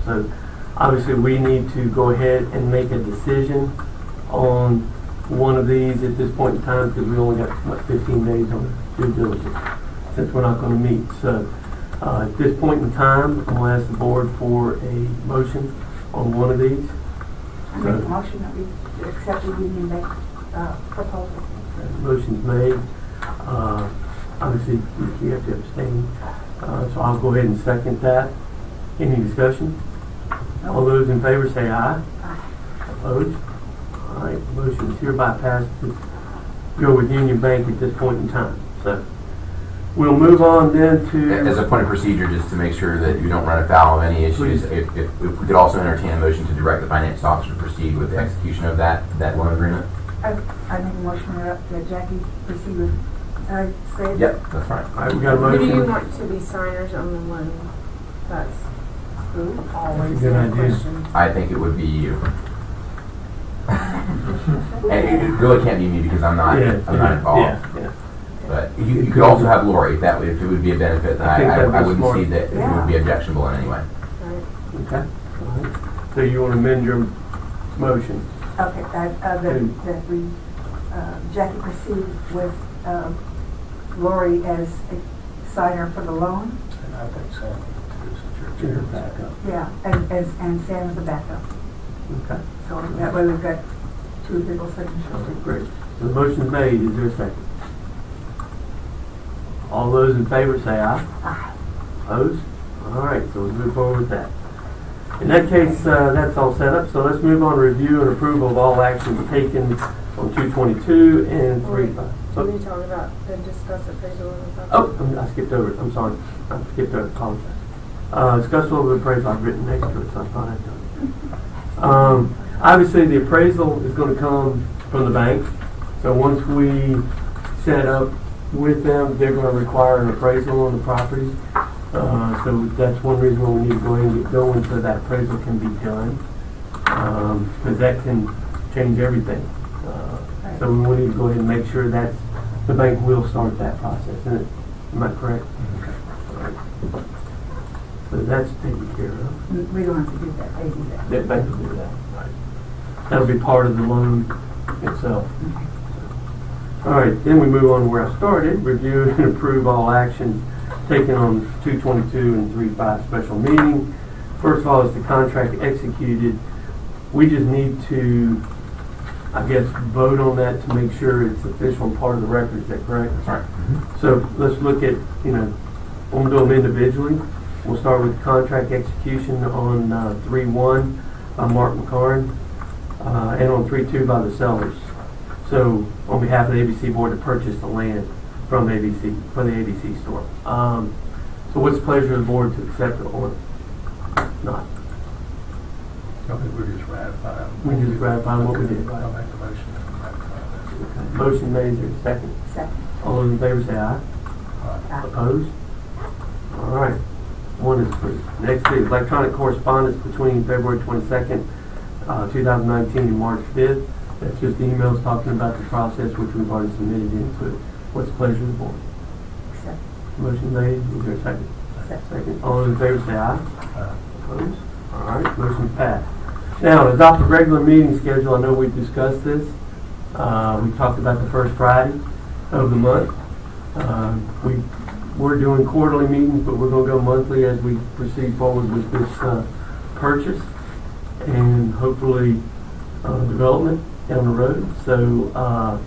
So obviously we need to go ahead and make a decision on one of these at this point in time because we only got 15 days on due diligence since we're not going to meet. So at this point in time, I'm going to ask the board for a motion on one of these. I make a motion that we accept the Union Bank proposal. Motion's made. Obviously, you have to abstain. So I'll go ahead and second that. Any discussion? All those in favor say aye. Opposed? All right, motion is hereby passed to go with Union Bank at this point in time. So we'll move on then to. As a point of procedure, just to make sure that you don't run afoul of any issues, if we could also entertain a motion to direct the finance officer to proceed with the execution of that loan agreement. I make a motion that Jackie proceed with, I say it? Yep, that's fine. All right, we got a Who do you motion. want to be signers on the loan? That's That's a always good the idea. question. I think it would be you. And it really can't be me because I'm not involved. Yeah. But you could also have Lori if if it would be a benefit. I think that'd be I wouldn't smart. see that it would be objectionable in any way. Right. Okay. All right. So you want to amend your motion? Okay, that we, Jackie proceed with Lori as a signer for the loan, And I think Sam is Your your chair. backup. yeah, and Sam as a backup. Okay. So that way we've got two people's Okay, signatures. great. So the motion's made. Is there a second? All those in favor say aye. Aye. Opposed? All right, so we'll move forward with that. In that case, that's all set up, so let's move on to review and approval of all actions taken on 222 and 35. Can we talk about the discuss appraisal and stuff? Oh, I skipped over it, I'm sorry. I skipped over it, apologize. Discuss over the appraisal, I've written next to it, so I thought I'd done it. Obviously, the appraisal is going to come from the bank, so once we set up with them, they're going to require an appraisal on the property. So that's one reason why we need to go ahead and get going so that appraisal can be done. Because that can change everything. So we need to go ahead and make sure that the bank will start that process. Am I correct? All right. So that's taken care of. We don't have to do that, they do that. That bank will do that. Right. That'll be part of the loan itself. All right, then we move on to where I started. Review and approve all actions taken on 222 and 35 special meeting. First of all, is the contract executed. We just need to, I guess, vote on that to make sure it's official and part of the record. Is that correct? That's right. So let's look at, we'll do them individually. We'll start with contract execution on 3-1 by Mark McCarn and on 3-2 by the sellers. So on behalf of the ABC Board to purchase the land from ABC, for the ABC store. So what's the pleasure of the board to accept it or not? I think we're just ratifying. We just ratify what we did, right? I'll make the motion to ratify Okay. Motion made, is there a second? Second. All those in favor say aye. that. Opposed? All right. One is approved. Next is electronic correspondence between February 22nd, 2019 and March 5th. That's just emails talking about the process which we've already submitted into it. What's the pleasure of the board? Second. Motion made, is there a second? Second. Second. All those in favor say aye. Uh, Opposed? All right, motion passed. Now, to adopt a regular meeting schedule, I know we've discussed this. We talked about the first Friday of the month. We're doing quarterly meetings, but we're going to go monthly as we proceed forward with this purchase and hopefully development down the road. So I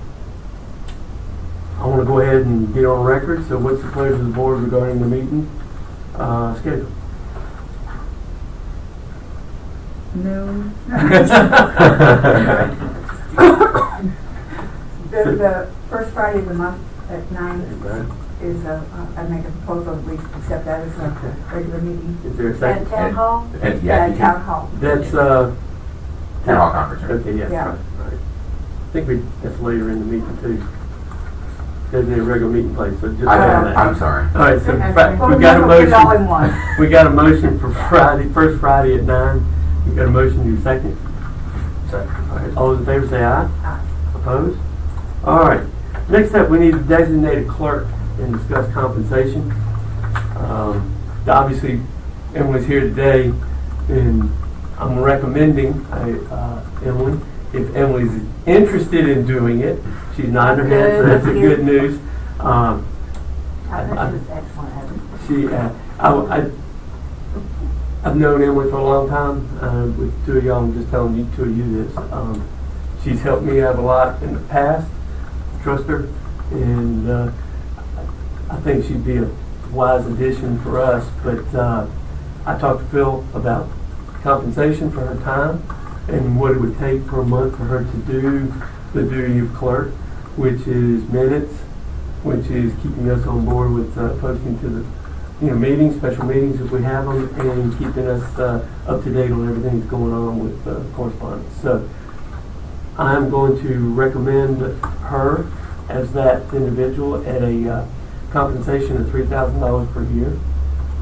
want to go ahead and get on record. So what's the pleasure of the board regarding the meeting schedule? Noon. The first Friday of the month at 9 is I make a proposal that we accept that as a regular meeting. Is there a second? And town hall? And yeah, you Town can, hall. That's, town hall conference room. okay, yeah. Yeah. Right. I think that's later in the meeting too. Doesn't a regular meeting place, so just. I'm sorry. All right, so Well, we got a we'll get it all in motion. one. We got a motion for Friday, first Friday at 9. We got a motion, you second? Second. All right, all those in favor say aye. Aye. Opposed? All right. Next up, we need to designate a clerk and discuss compensation. Obviously, Emily's here today, and I'm recommending Emily. If Emily's interested in doing it, she's nodding her head, so that's a good news. I thought she was excellent at it. I've known Emily for a long time. With two of y'all, I'm just telling you two of you this. She's helped me out a lot in the past. Trust her, and I think she'd be a wise addition for us. But I talked to Phil about compensation for her time, and what it would take per month for her to do the duty of clerk, which is minutes, which is keeping us on board with posting to the meetings, special meetings if we have them, and keeping us up to date on everything that's going on with correspondence. So I'm going to recommend her as that individual at a compensation of $3,000 per year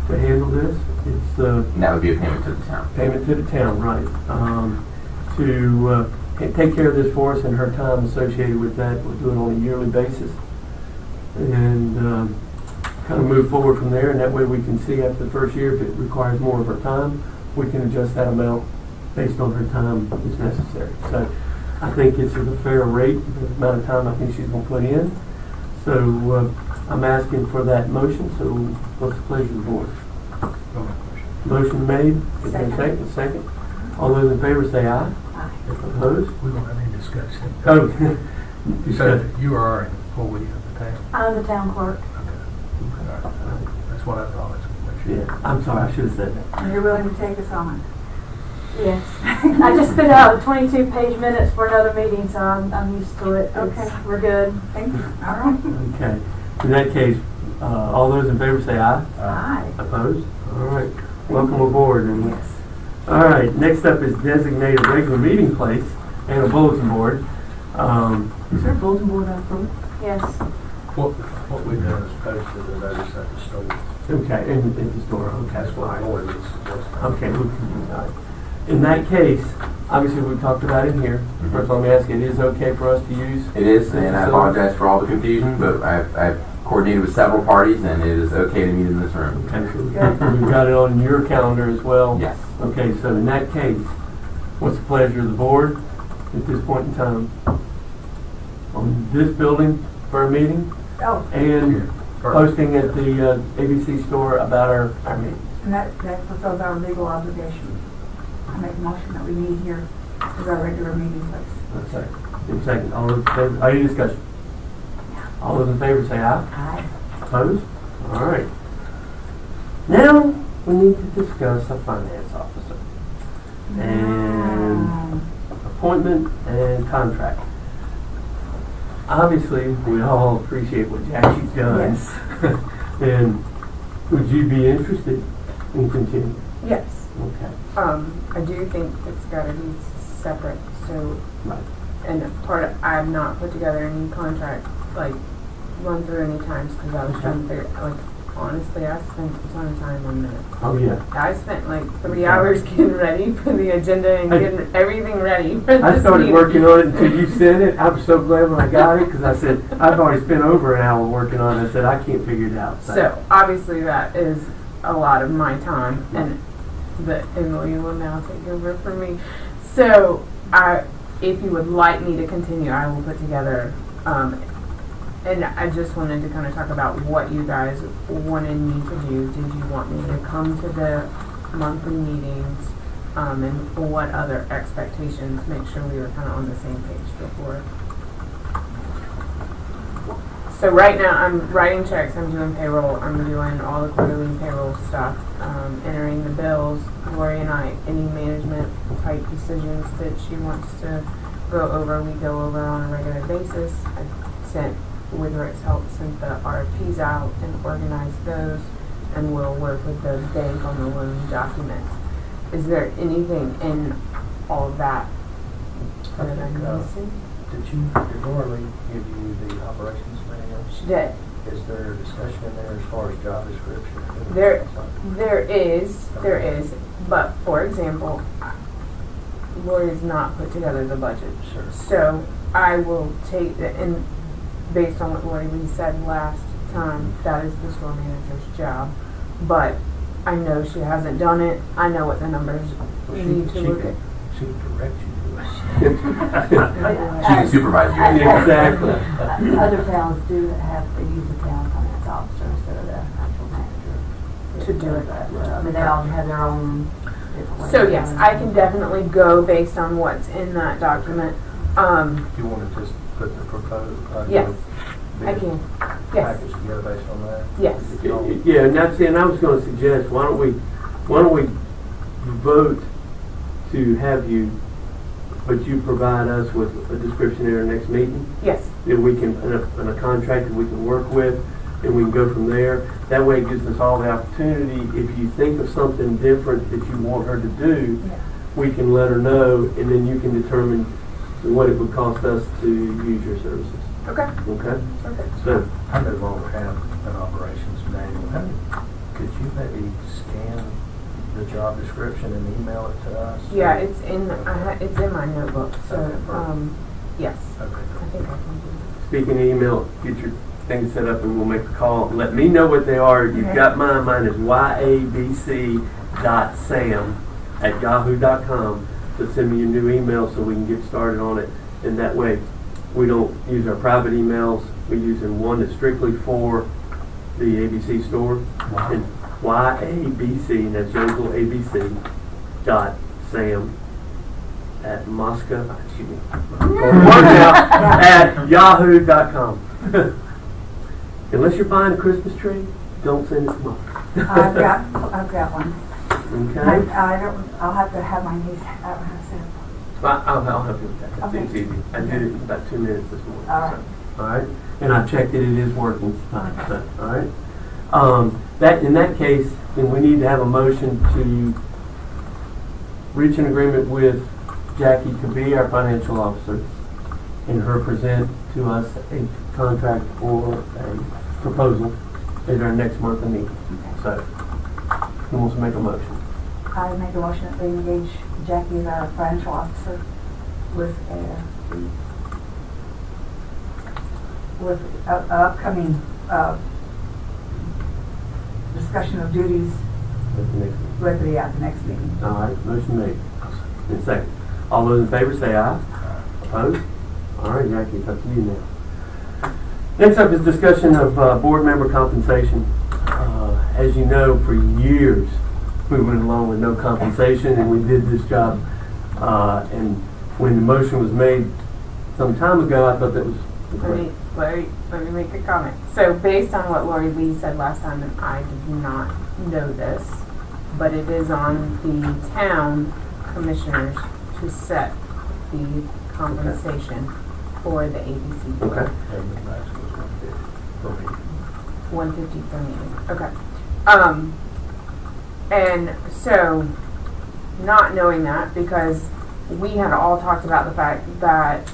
to handle this. It's And that would be a payment to the town. payment to the town, right, to take care of this for us, and her time associated with that, we'll do it on a yearly basis, and kind of move forward from there, and that way we can see after the first year if it requires more of her time, we can adjust that amount based on her time as necessary. So I think this is a fair rate, the amount of time I think she's going to put in. So I'm asking for that motion, so what's the pleasure of the board? Motion made, is there a second? Second. All those in favor say aye. Aye. Opposed? We don't have any discussion. Oh. So you are an employee of the town? I'm the town clerk. That's what I thought. Yeah, I'm sorry, I should have said that. And you're willing to take us on? Yes. I just spit out 22-page minutes for another meeting, so I'm used to it. Okay. We're good. Thank you. All right. Okay. In that case, all those in favor say aye. Aye. Opposed? All right. Welcome aboard. And Yes. all right. Next up is designated regular meeting place and a bulletin board. Is there a bulletin board out front? Yes. What we've done is posted the notice at the store. Okay, in the store. Okay. That's what I always suggest. Okay. In that case, obviously we talked about it here. First, let me ask you: it is okay for us to use? It is, and I apologize for all the confusion, but I've coordinated with several parties, and it is okay to meet in this room. Okay, so we've got it on your calendar as well? Yes. Okay, so in that case, what's the pleasure of the board at this point in time? On this building for a meeting Oh, and posting at the ABC store about our meeting? and that fulfills our legal obligation. I make a motion that we meet here as our regular meeting place. Second. All those in favor, any discussion? All those in favor say aye. Aye. Opposed? All right. Now, we need to discuss a finance officer. And appointment and contract. Obviously, we all appreciate what Jackie's done. Yes. And would you be interested in continuing? Yes. Okay. I do think it's gotta be separate, so, Right. and I've not put together any contract, run through any times, because I was trying to figure, honestly, I spent a ton of time on minutes. Oh, yeah. I spent 3 hours getting ready for the agenda and getting everything ready for this I started meeting. working on it until you said it. I was so glad when I got it, because I said, I've already spent over an hour working on it. I said, I can't figure it out. So, obviously, that is a lot of my time, and Emily will now take over for me. So, if you would like me to continue, I will put together, and I just wanted to kind of talk about what you guys wanted me to do. Did you want me to come to the monthly meetings, and what other expectations? Make sure we were kind of on the same page before. So right now, I'm writing checks, I'm doing payroll, I'm doing all the quarterly payroll stuff, entering the bills. Lori and I, any management type decisions that she wants to go over, we go over on a regular basis. I sent, with Rick's help, sent the RFPs out and organized those, and we'll work with the bank on the loan documents. Is there anything in all of that that I'm missing? Did Laura give you the operations manual? She did. Is there a discussion in there as far as job description? There is, but for example, Lori's not put together the budget. Sure. So I will take the, and based on what Lori Lee said last time, that is the store manager's job. But I know she hasn't done it. I know what the numbers need to look at. She can direct you to She can supervise you. Exactly. Other towns do have to use the town finance officer instead of the actual manager. To do it. I mean, they all have their own different ways. So of yes, doing I it. can definitely go based on what's in that document. You want to just put the proposed Yes, I can. Yes, package together based on that? yes. Yeah, and that's, and I was going to suggest, why don't we vote to have you but you provide us with a description at our next meeting Yes, that we can, and a contract that we can work with, and we can go from there. That way it gives us all the opportunity, if you think of something different that you want her to do, Yeah. we can let her know, and then you can determine what it would cost us to use your services, okay, okay? perfect. So, I no longer have an operations manual. Could you maybe scan the job description and email it to us? Yeah, it's in my notebook, so, Okay. yes, Okay. I think I can do that. speaking of email, get your things set up and we'll make a call. Let me know what they are. You've Okay. got mine. Mine is yabc.sam@yahoo.com. So send me your new email so we can get started on it. And that way, we don't use our private emails. We use one that's strictly for the ABC store. Wow. And YABC, and that's Youngsville ABC, dot Sam at Moscow, excuse me, at yahoo.com. Unless you're buying a Christmas tree, don't send it to mom. I've got one. Okay? I'll have to have my niece, I don't have to say it. I'll help you with that. Okay. It's easy. I did it in about 2 minutes this morning. All right. So, all right? And I checked it, it is working fine. So, all right? In that case, then we need to have a motion to reach an agreement with Jackie to be our financial officer and her present to us a contract or a proposal at our next monthly meeting. So, who wants to make a motion? I make a motion that we engage Jackie as our financial officer with a upcoming discussion of duties At the next meeting. with the next meeting. All right, motion made. And second. All those in favor say aye. Opposed? All right, Jackie, it's up to you now. Next up is discussion of board member compensation. As you know, for years, we went along with no compensation, and we did this job. And when the motion was made some time ago, I thought that was great. Let me make a comment. So based on what Lori Lee said last time, and I did not know this, but it is on the town commissioners to set the compensation for the ABC board. Okay. And the max was 150 per meeting. 150 per meeting. Okay. And so, not knowing that, because we had all talked about the fact that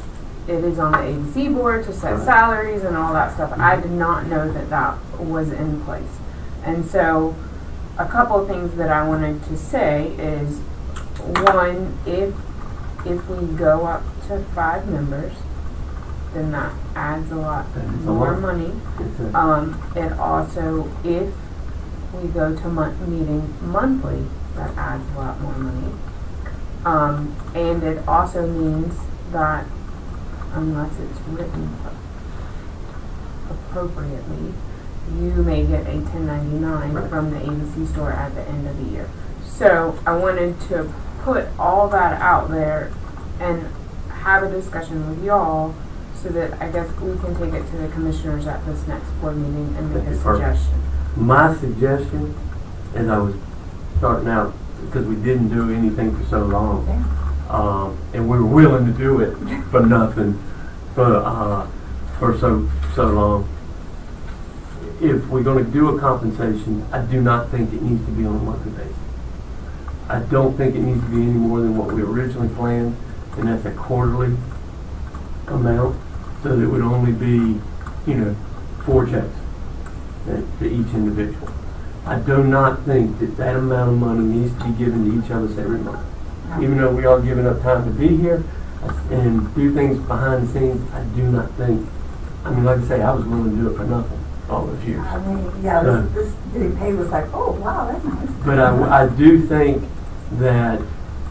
it is on the ABC board to set Right. salaries and all that stuff. I did not know that that was in place. And so, a couple of things that I wanted to say is, one, if we go up to 5 members, then that adds a lot That is a more lot. money. It's a- And also, if we go to meeting monthly, that adds a lot more money. And it also means that unless it's written appropriately, you may get a 1099 Right. from the ABC store at the end of the year. So I wanted to put all that out there and have a discussion with y'all so that I guess we can take it to the commissioners at this next board meeting and make a That'd be perfect. suggestion. My suggestion, as I was starting out, because we didn't do anything for so long, and we were willing to do it for nothing for so long. If we're going to do a compensation, I do not think it needs to be on a monthly basis. I don't think it needs to be any more than what we originally planned, and that's a quarterly amount, so that it would only be, 4 checks to each individual. I do not think that that amount of money needs to be given to each of us every month. Even though we are giving up time to be here and do things behind the scenes, I do not think, like I say, I was willing to do it for nothing all those years. I mean, yeah, this getting paid was like, oh, wow, that's nice. But I do think that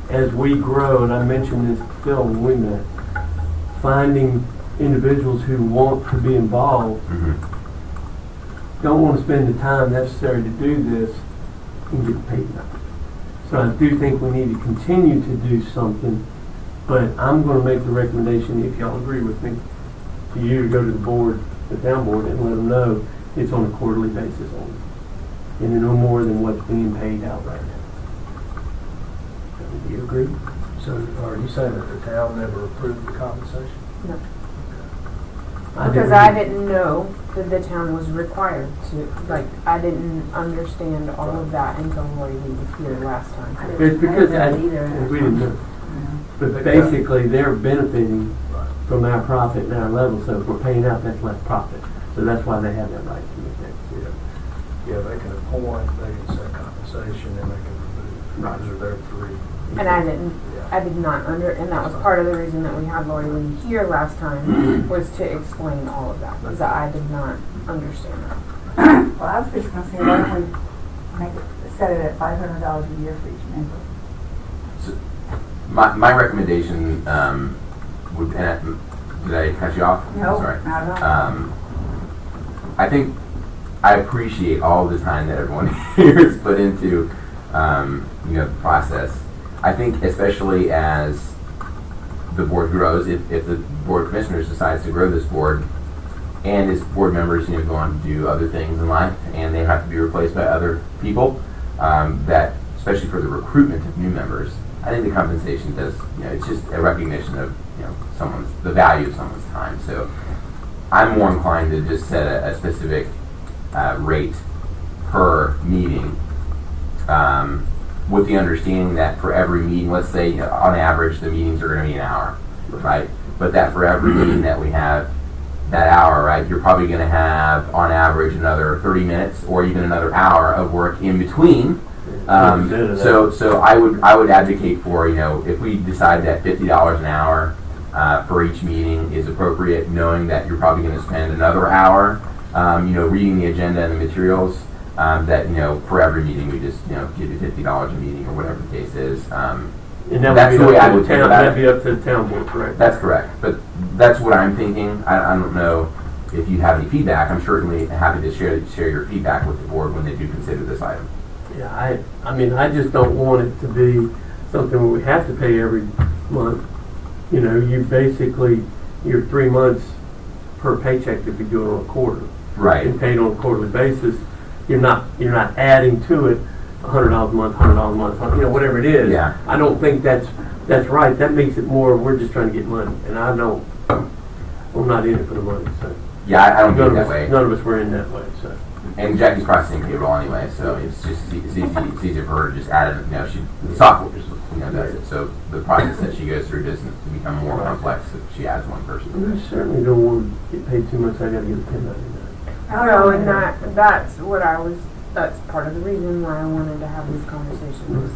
as we grow, and I mentioned this to Phil when we met, finding individuals who want to be involved, don't want to spend the time necessary to do this and get paid nothing. So I do think we need to continue to do something, but I'm going to make the recommendation, if y'all agree with me, to you to go to the board, the town board, and let them know it's on a quarterly basis only. And no more than what's being paid out right now. Do you agree? So are you saying that the town never approved the compensation? No. didn't Because I didn't know that the town was required to, like, I didn't understand all of that until Lori was here last time. It's because I didn't either. we didn't know. But basically, they're benefiting from our profit and our level, so if we're paying out, that's less profit. So that's why they have that right to make that. Yeah, they can appoint, they can set compensation, and they can remove. Right. Those are their three. And I did not and that was part of the reason that we had Lori Lee here last time, was to explain all of that, because I did not understand that. Well, I was just gonna say, why don't we make it, set it at $500 a year for each member? So, my recommendation would, did I cut you off? No, Sorry. not at all. I think I appreciate all the time that everyone here has put into the process. I think especially as the board grows, if the board of commissioners decides to grow this board, and as board members go on to do other things in life, and they have to be replaced by other people, that especially for the recruitment of new members, I think the compensation does, it's just a recognition of the value of someone's time. So I'm more inclined to just set a specific rate per meeting, with the understanding that for every meeting, let's say on average the meetings are going to be an hour, right? But that for every meeting that we have that hour, right, you're probably going to have on average another 30 minutes or even another hour of work in between. So I would advocate for, if we decide that $50 an hour for each meeting is appropriate, knowing that you're probably going to spend another hour reading the agenda and the materials, that for every meeting we just give you $50 a meeting or whatever the case is. And that's the way I would think about that'd it. be up to the town board, correct? That's correct, but that's what I'm thinking. I don't know if you have any feedback. I'm certainly happy to share your feedback with the board when they do consider this item. Yeah, I mean, I just don't want it to be something where we have to pay every month. You basically, you're 3 months per paycheck if you do it on a quarter. Right. And paid on a quarterly basis. You're not adding to it $100 a month, $100 a month, whatever it is. Yeah. I don't think that's right. That makes it more, we're just trying to get money. And I'm not in it for the money, so. Yeah, I don't think that way. None of us were in that way, so. And Jackie's processing payroll anyway, so it's easier for her to just add it. The software just does it. So the process that she goes through doesn't become more complex if she adds one person. We certainly don't want to get paid too much. I got to get a 1099. No, and that's part of the reason why I wanted to have these conversations.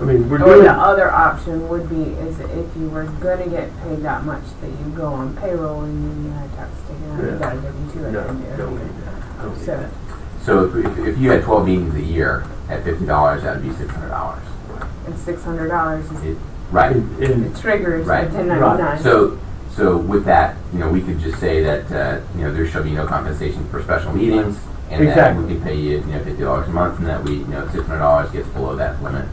I mean, we're Or doing. the other option would be is if you were going to get paid that much that you go on payroll and then you had tax taken out, you got a W-2 at the end of Don't the need year. that. I don't need So, that. So if you had 12 meetings a year at $50, that would be $600. and $600 is Right. it triggers Right. a 1099. So with that, we could just say that there shall be no compensation for special meetings, and Exactly. that we can pay you $50 a month, and that we $600 gets below that limit.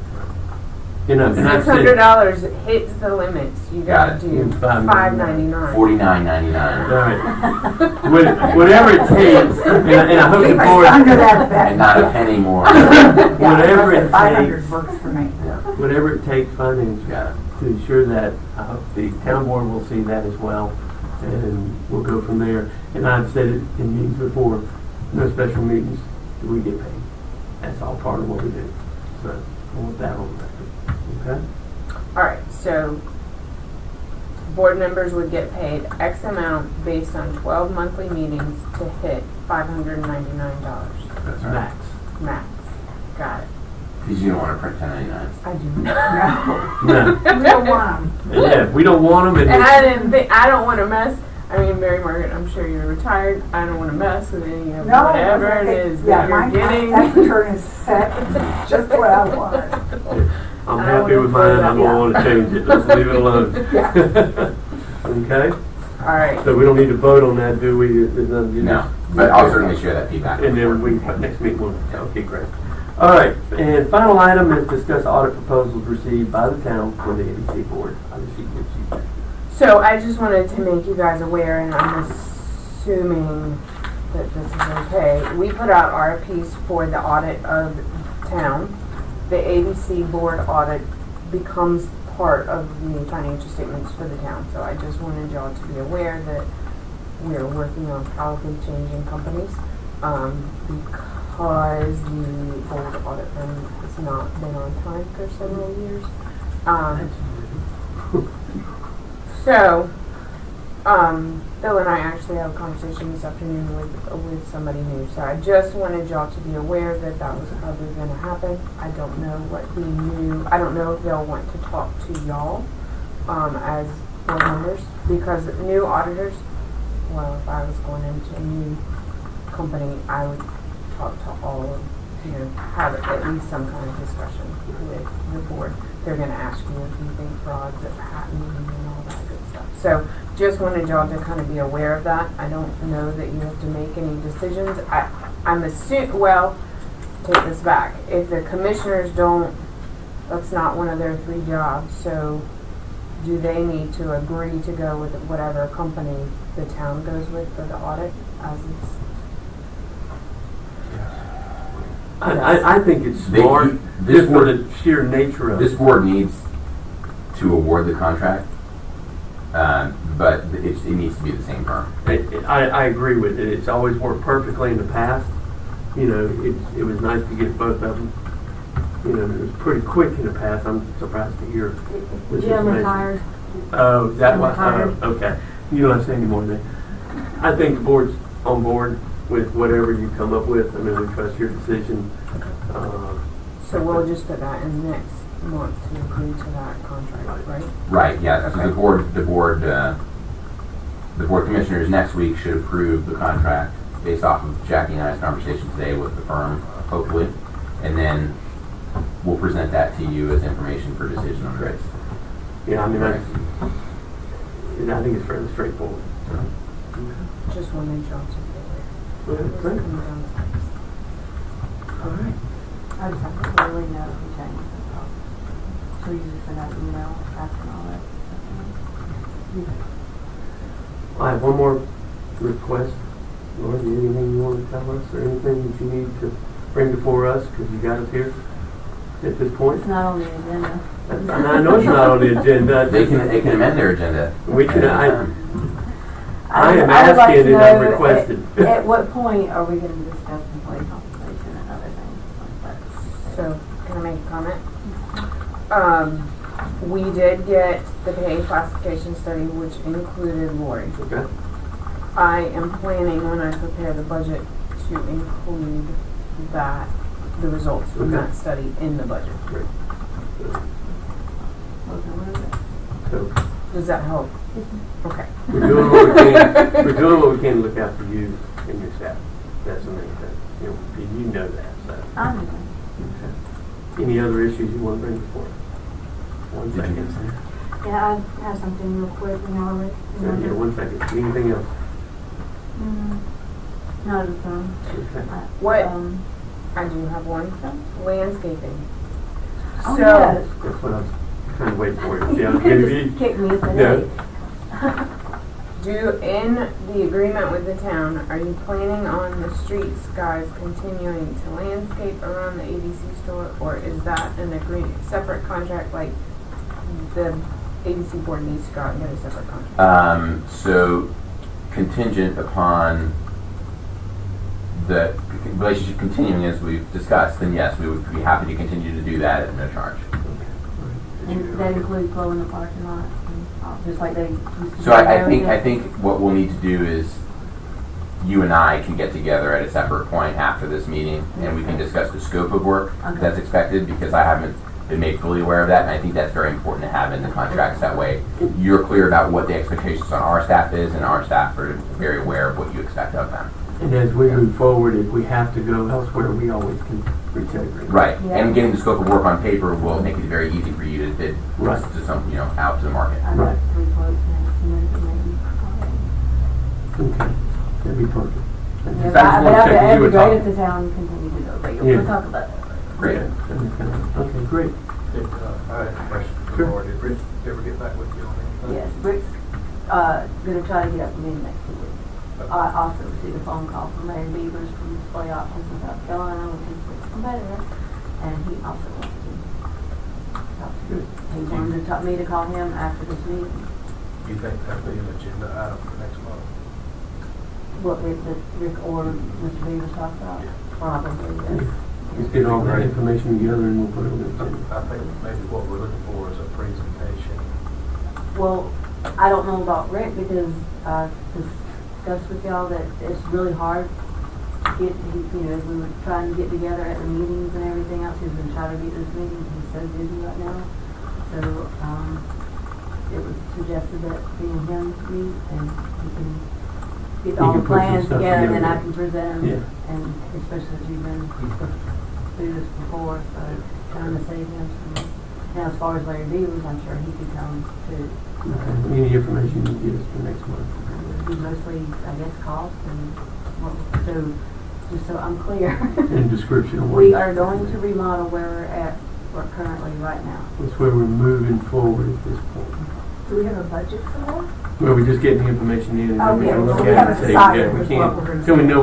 And I've said $600 hits the limits. You got to do $599. $49.99, Right. Whatever it takes, and I hope the Keep us board, under that. and not a penny more. whatever it 500 takes, works for me. whatever it takes financially Got it. to ensure that, I hope the town board will see that as well, and we'll go from there. And I've said it in meetings before, no special meetings, we get paid. That's all part of what we do. So, I want that on record. Okay? All right, so board members would get paid X amount based on 12 monthly meetings to hit $599 That's right. Max. max. Got it. Because you don't want to print 1099s. I do not. No. We don't want them. Yeah, we don't want them. And I don't want to mess. I mean, Mary Margaret, I'm sure you're retired. I don't want to mess with any of No, whatever it is that you're my getting. tax return is set, just what I want. I'm happy with mine. I don't want to change it. Let's leave it alone. Yeah. Okay? All right. So we don't need to vote on that, do we? There's nothing to do. No, but I'll certainly share that feedback. And then we can, next meeting, okay, great. All right, and final item is discuss audit proposals received by the town for the ABC board. I'll just give you. So I just wanted to make you guys aware, and I'm assuming that this is okay. We put out RFPs for the audit of town. The ABC board audit becomes part of the financial statements for the town. So I just wanted y'all to be aware that we are working on probably changing companies, because the old audit firm has not been on time for several years. So, Bill and I actually have a conversation this afternoon with somebody new. So I just wanted y'all to be aware that that was probably going to happen. I don't know what the new, I don't know if they'll want to talk to y'all as board members, because new auditors, well, if I was going into a new company, I would talk to all of, have at least some kind of discussion with the board. They're going to ask you if you think frauds are happening and all that good stuff. So just wanted y'all to kind of be aware of that. I don't know that you have to make any decisions. I'm assuming, well, take this back. If the commissioners don't, that's not one of their 3 jobs, so do they need to agree to go with whatever company the town goes with for the audit as it's? I think it's smart, just for the sheer nature of it. This board needs to award the contract, but it needs to be the same firm. I agree with it. It's always worked perfectly in the past. It was nice to get both of them. It was pretty quick in the past. I'm surprised to hear this Jim information. retired. Oh, is that Jim what? retired. Okay. You don't have to say any more than that. I think the board's on board with whatever you come up with. I mean, we trust your decision. So we'll just put that in next month to agree to that contract, right? Right, yeah, so Okay. the board commissioners next week should approve the contract based off of Jackie and I's conversation today with the firm, hopefully. And then we'll present that to you as information for decision on the rates. Yeah, I mean, I think it's fairly straightforward. Just wanted y'all to be aware. Yeah, great. All right. I just have to really know if we change it. So you just send out an email asking all that. I have one more request. Lauren, anything you want to tell us, or anything that you need to bring before us, because you got us here at this point? It's not on the agenda. I know it's not on the agenda. They can amend their agenda. We can, I am I would like asking to and I'm know requesting. At what point are we going to discuss employee compensation and other things like that? So, can I make a comment? We did get the pay classification study, which included Lori. Okay. I am planning, when I prepare the budget, to include that, the results from Okay. that study in the budget. Great. So Does that help? Okay. we're doing what we can. We're doing what we can to look after you and your staff. That's the main thing. You know that. So. I know. Okay. Any other issues you want to bring before us? 1 second. Yeah, I have something real quick when y'all are ready. Yeah, 1 second. Anything else? Not at the time. Okay. What? I do have one. Landscaping. Oh, So, yes. That's what I was trying to wait for. See, I was going to Just be. kick me and say, Yeah. in the agreement with the town, are you planning on the streets guys continuing to landscape around the ABC store, or is that an separate contract, like the ABC board needs to go out and get a separate contract? So contingent upon the relationship continuing as we've discussed, then yes, we would be happy to continue to do that at no charge. And that includes blowing the parking lot, and just like they used to. So I think what we'll need to do is you and I can get together at a separate point after this meeting, and we can discuss the scope of work that's expected, because I haven't been made fully aware of that, and I think that's very important to have in the contracts. That way you're clear about what the expectations on our staff is, and our staff are very aware of what you expect of them. And as we move forward, if we have to go elsewhere, we always can reach that agreement. Right, Yeah. and getting the scope of work on paper will make it very easy for you to bid Right. to some, out to the market. I got 3 quotes and maybe. Okay. That'd be perfect. Yeah, I just but wanna check with that'd you be and great talk. if the town continued to go, but Yeah. we'll talk about that. Great. Yeah. Okay, great. I had a question for Sure. Laura. Did Rich ever get back with you on anything? Yes, Rick's, gonna try to get up to me next week. I also received a phone call from Larry Beavers from Display Options in South Carolina, which is a competitor, and he also wants to talk to you. Good. wanted me to call him after this meeting. You think that'll be an agenda item for next month? What Rick or Mr. Beavis talked about? Probably, yes. Let's get all that information together and we'll put it on the agenda. I think maybe what we're looking for is a presentation. Well, I don't know about Rick because I discussed with y'all that it's really hard to get, as we were trying to get together at the meetings and everything else, he's been trying to get those meetings, he's so busy right now. So, it was suggested that me and him meet and he can get You all can the put some plans stuff together and then together. I can present Yeah. them. And especially as you've been through this before, so trying to save him some. Now, as far as Larry Beavers, I'm sure he could come too. Okay. Any information you can get us for next month? He mostly, I guess, cost and, well, so, just so I'm clear. And description of what. We are going to remodel where we're currently right now. That's where we're moving forward at this point. Do we have a budget for that? Well, we're just getting the information in and then we're Okay, gonna look so we at it and haven't say, decided yeah, we what we're can't, gonna till we say. know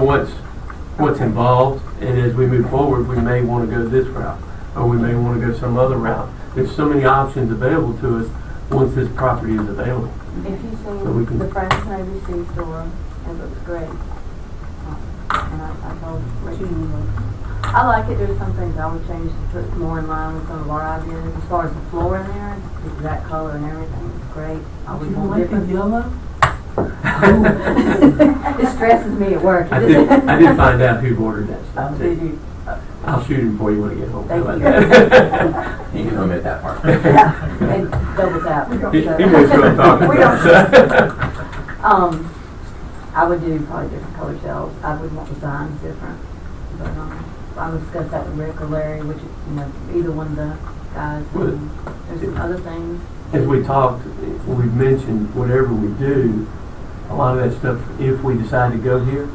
what's involved, and as we move forward, we may wanna go this route, or we may wanna go some other route. There's so many options available to us once this property is available. If you So we see can- the Friends Navy Sea store, it looks great. And I told Rick, I like it, there's some things I would change to put more in line with some of our ideas. As far as the floor in there, the exact color and everything, it's great. I would want different. yellow? It stresses me at work. I did find out who ordered that stuff Did too. you? I'll shoot him for you when I get home. How Thank about you. that? You can omit that part. Yeah, and double tap. He knows what I'm talking We about. I would do probably different color shelves. I would want the signs different. But, I would discuss that with Rick or Larry, which, either one of the guys. Well, There's some other things. As we talked, we've mentioned whatever we do, a lot of that stuff, if we decide to go here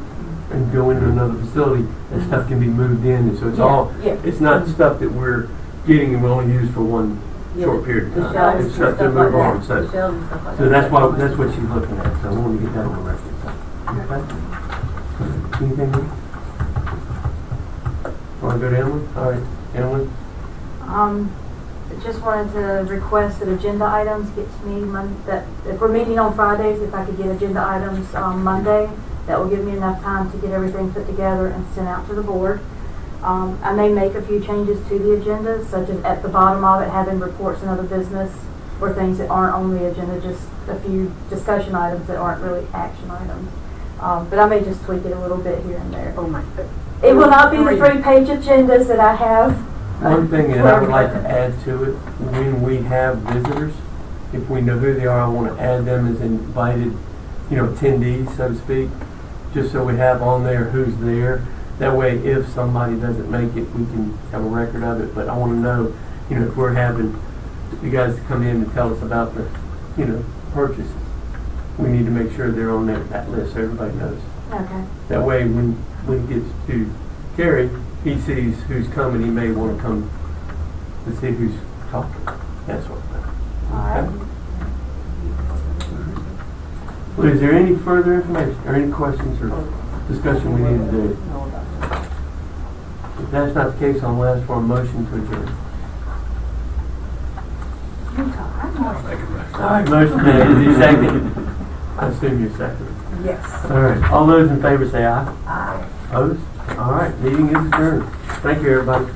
and go into another facility, that stuff can be moved in, and so it's all, Yeah. it's not stuff that we're getting and we only use for one Yeah, short period of the time. shelves It's and stuff to stuff like move on, that. The so, shelves and stuff like so that. that's what she's looking at, so I wanted to get that on the record. Okay? Anything else? Want to go to Emily? All right, Emily? Just wanted to request that agenda items get to me that if we're meeting on Fridays, if I could get agenda items on Monday, that will give me enough time to get everything put together and sent out to the board. I may make a few changes to the agenda, such as at the bottom of it having reports and other business, or things that aren't on the agenda, just a few discussion items that aren't really action items. But I may just tweak it a little bit here and there. Oh my. It will not be the 3-page agendas that I have. One thing that I would like to add to it, when we have visitors, if we know who they are, I want to add them as invited, attendees, so to speak, just so we have on there who's there. That way, if somebody doesn't make it, we can have a record of it. But I want to know, if we're having you guys come in and tell us about the, purchases, we need to make sure they're on that list so everybody knows. Okay. That way, when it gets to Kerry, he sees who's coming, he may want to come to see who's talking. That's what. Okay. Well, is there any further information or any questions or discussion we need to do? If that's not the case, I'll ask for a motion to adjourn. All right, motion made. Is he second? I assume you're second. Yes. All right. All those in favor say aye. Aye. Opposed? All right. Meeting is adjourned. Thank you, everybody.